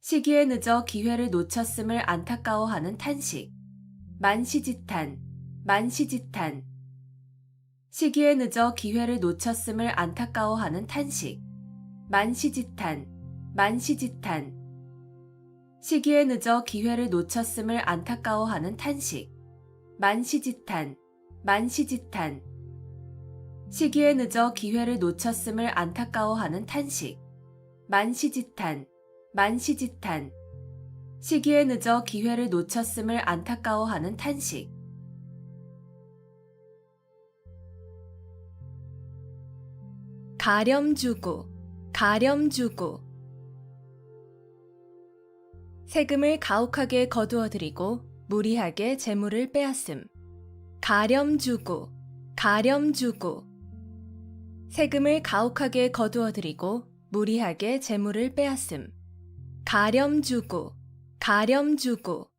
시기에 늦어 기회를 놓쳤음을 안타까워하는 탄식. 만시지탄, 만시지탄. 시기에 늦어 기회를 놓쳤음을 안타까워하는 탄식. 만시지탄, 만시지탄. 시기에 늦어 기회를 놓쳤음을 안타까워하는 탄식. 만시지탄, 만시지탄. 시기에 늦어 기회를 놓쳤음을 안타까워하는 탄식. 만시지탄, 만시지탄. 시기에 늦어 기회를 놓쳤음을 안타까워하는 탄식. 가렴주고, 가렴주고. 세금을 가혹하게 거두어들이고 무리하게 재물을 빼앗음. 가렴주고, 가렴주고. 세금을 가혹하게 거두어들이고 무리하게 재물을 빼앗음. 가렴주고, 가렴주고.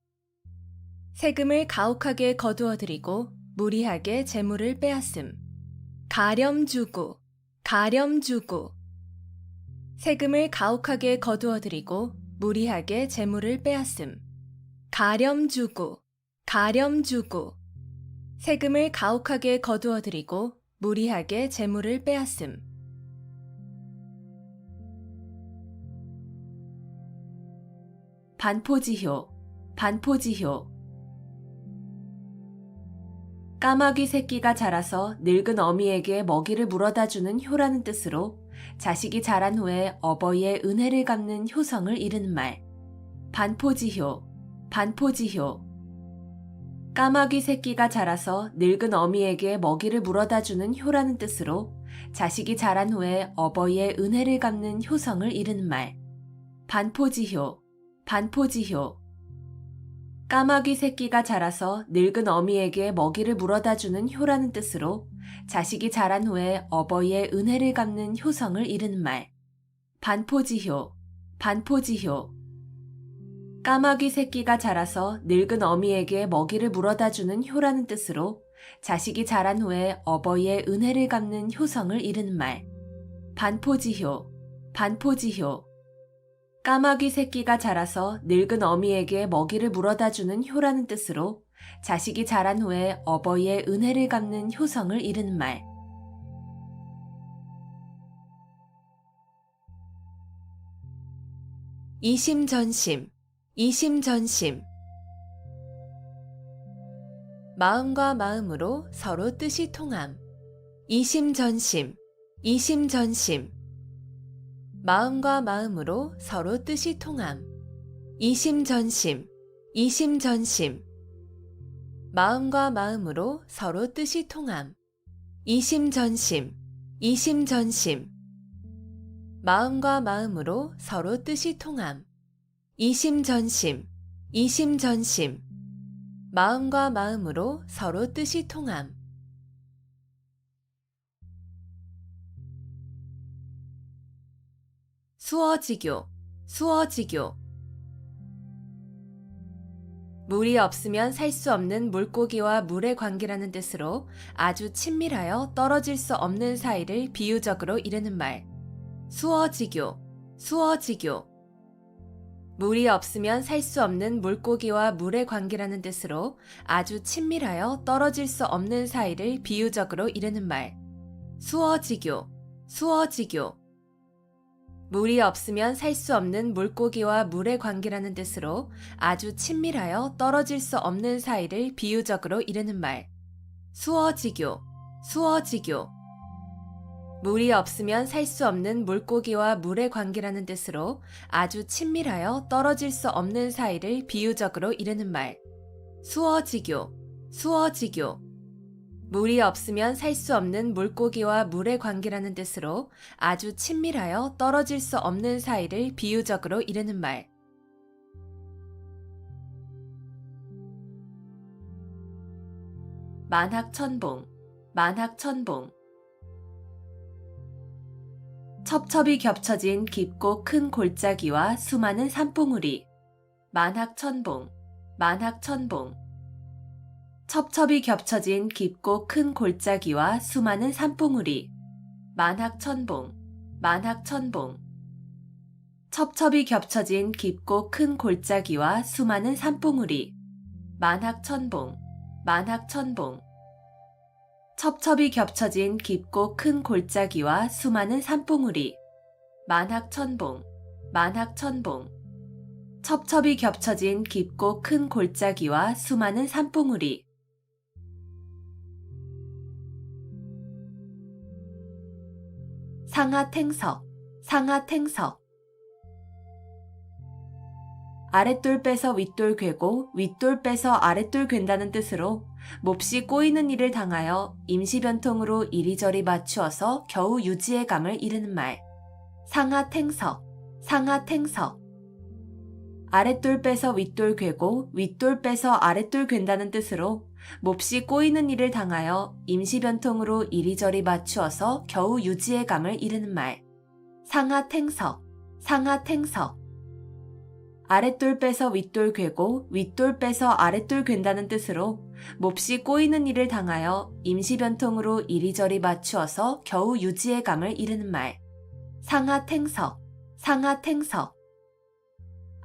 세금을 가혹하게 거두어들이고 무리하게 재물을 빼앗음. 가렴주고, 가렴주고. 세금을 가혹하게 거두어들이고 무리하게 재물을 빼앗음. 가렴주고, 가렴주고. 세금을 가혹하게 거두어들이고 무리하게 재물을 빼앗음. 반포지효, 반포지효. 까마귀 새끼가 자라서 늙은 어미에게 먹이를 물어다주는 효라는 뜻으로 자식이 자란 후에 어버이의 은혜를 갚는 효성을 이르는 말. 반포지효, 반포지효. 까마귀 새끼가 자라서 늙은 어미에게 먹이를 물어다주는 효라는 뜻으로 자식이 자란 후에 어버이의 은혜를 갚는 효성을 이르는 말. 반포지효, 반포지효. 까마귀 새끼가 자라서 늙은 어미에게 먹이를 물어다주는 효라는 뜻으로 자식이 자란 후에 어버이의 은혜를 갚는 효성을 이르는 말. 반포지효, 반포지효. 까마귀 새끼가 자라서 늙은 어미에게 먹이를 물어다주는 효라는 뜻으로 자식이 자란 후에 어버이의 은혜를 갚는 효성을 이르는 말. 반포지효, 반포지효. 까마귀 새끼가 자라서 늙은 어미에게 먹이를 물어다주는 효라는 뜻으로 자식이 자란 후에 어버이의 은혜를 갚는 효성을 이르는 말. 이심전심, 이심전심. 마음과 마음으로 서로 뜻이 통함. 이심전심. 이심전심. 마음과 마음으로 서로 뜻이 통함. 이심전심. 이심전심. 마음과 마음으로 서로 뜻이 통함. 이심전심. 이심전심. 마음과 마음으로 서로 뜻이 통함. 이심전심. 이심전심. 마음과 마음으로 서로 뜻이 통함. 수어지교. 수어지교. 물이 없으면 살 수 없는 물고기와 물의 관계라는 뜻으로 아주 친밀하여 떨어질 수 없는 사이를 비유적으로 이르는 말. 수어지교. 수어지교. 물이 없으면 살 수 없는 물고기와 물의 관계라는 뜻으로 아주 친밀하여 떨어질 수 없는 사이를 비유적으로 이르는 말. 수어지교. 수어지교. 물이 없으면 살 수 없는 물고기와 물의 관계라는 뜻으로 아주 친밀하여 떨어질 수 없는 사이를 비유적으로 이르는 말. 수어지교. 수어지교. 물이 없으면 살 수 없는 물고기와 물의 관계라는 뜻으로 아주 친밀하여 떨어질 수 없는 사이를 비유적으로 이르는 말. 수어지교. 수어지교. 물이 없으면 살 수 없는 물고기와 물의 관계라는 뜻으로 아주 친밀하여 떨어질 수 없는 사이를 비유적으로 이르는 말. 만학천봉. 만학천봉. 첩첩이 겹쳐진 깊고 큰 골짜기와 수많은 산봉우리. 만학천봉. 만학천봉. 첩첩이 겹쳐진 깊고 큰 골짜기와 수많은 산봉우리. 만학천봉. 만학천봉. 첩첩이 겹쳐진 깊고 큰 골짜기와 수많은 산봉우리. 만학천봉. 만학천봉. 첩첩이 겹쳐진 깊고 큰 골짜기와 수많은 산봉우리. 만학천봉. 만학천봉. 첩첩이 겹쳐진 깊고 큰 골짜기와 수많은 산봉우리. 상하탱석. 상하탱석. 아랫돌 빼서 윗돌 괴고 윗돌 빼서 아랫돌 괜다는 뜻으로 몹시 꼬이는 일을 당하여 임시변통으로 이리저리 맞추어서 겨우 유지의 감을 이르는 말. 상하탱석. 상하탱석. 아랫돌 빼서 윗돌 괴고 윗돌 빼서 아랫돌 괜다는 뜻으로 몹시 꼬이는 일을 당하여 임시변통으로 이리저리 맞추어서 겨우 유지의 감을 이르는 말. 상하탱석. 상하탱석. 아랫돌 빼서 윗돌 괴고 윗돌 빼서 아랫돌 괜다는 뜻으로 몹시 꼬이는 일을 당하여 임시변통으로 이리저리 맞추어서 겨우 유지의 감을 이르는 말. 상하탱석. 상하탱석.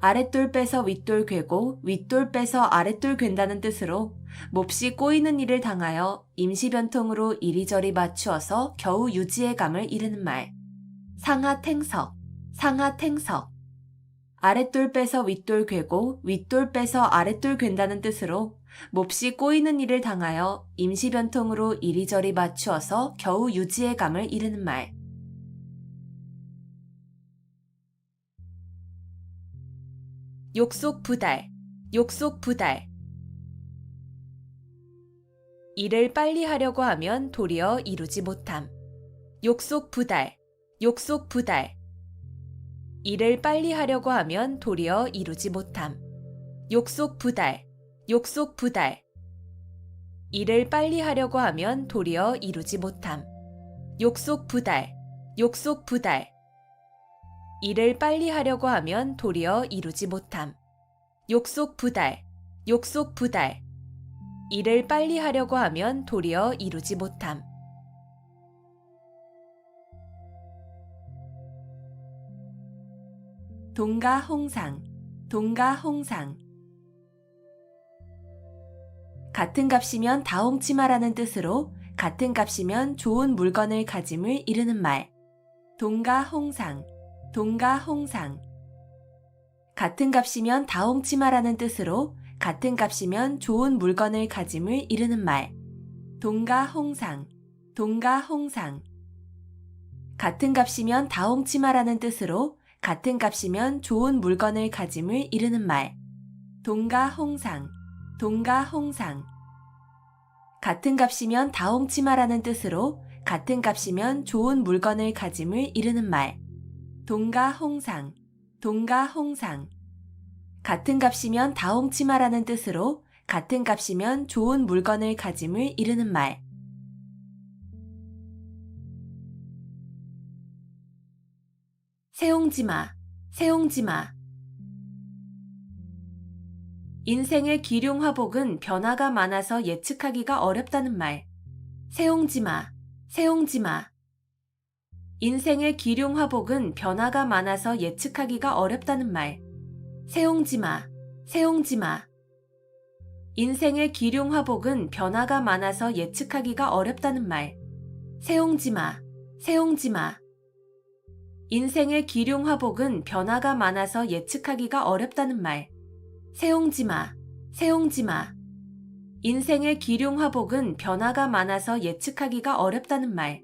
아랫돌 빼서 윗돌 괴고 윗돌 빼서 아랫돌 괜다는 뜻으로 몹시 꼬이는 일을 당하여 임시변통으로 이리저리 맞추어서 겨우 유지의 감을 이르는 말. 상하탱석. 상하탱석. 아랫돌 빼서 윗돌 괴고 윗돌 빼서 아랫돌 괜다는 뜻으로 몹시 꼬이는 일을 당하여 임시변통으로 이리저리 맞추어서 겨우 유지의 감을 이르는 말. 욕속부달. 욕속부달. 일을 빨리 하려고 하면 도리어 이루지 못함. 욕속부달. 욕속부달. 일을 빨리 하려고 하면 도리어 이루지 못함. 욕속부달. 욕속부달. 일을 빨리 하려고 하면 도리어 이루지 못함. 욕속부달. 욕속부달. 일을 빨리 하려고 하면 도리어 이루지 못함. 욕속부달. 욕속부달. 일을 빨리 하려고 하면 도리어 이루지 못함. 동가홍상. 동가홍상. 같은 값이면 다 홍치마라는 뜻으로 같은 값이면 좋은 물건을 가짐을 이르는 말. 동가홍상. 동가홍상. 같은 값이면 다 옹치 마라는 뜻으로 같은 값이면 좋은 물건을 가짐을 이르는 말. 동가홍상, 동가홍상. 같은 값이면 다 옹치 마라는 뜻으로 같은 값이면 좋은 물건을 가짐을 이르는 말. 동가홍상, 동가홍상. 같은 값이면 다 옹치 마라는 뜻으로 같은 값이면 좋은 물건을 가짐을 이르는 말. 동가홍상, 동가홍상. 같은 값이면 다 옹치 마라는 뜻으로 같은 값이면 좋은 물건을 가짐을 이르는 말. 세옹지마, 세옹지마. 인생의 기륭화복은 변화가 많아서 예측하기가 어렵다는 말. 세옹지마, 세옹지마. 인생의 기륭화복은 변화가 많아서 예측하기가 어렵다는 말. 세옹지마, 세옹지마. 인생의 기륭화복은 변화가 많아서 예측하기가 어렵다는 말. 세옹지마, 세옹지마. 인생의 기륭화복은 변화가 많아서 예측하기가 어렵다는 말. 세옹지마, 세옹지마. 인생의 기륭화복은 변화가 많아서 예측하기가 어렵다는 말.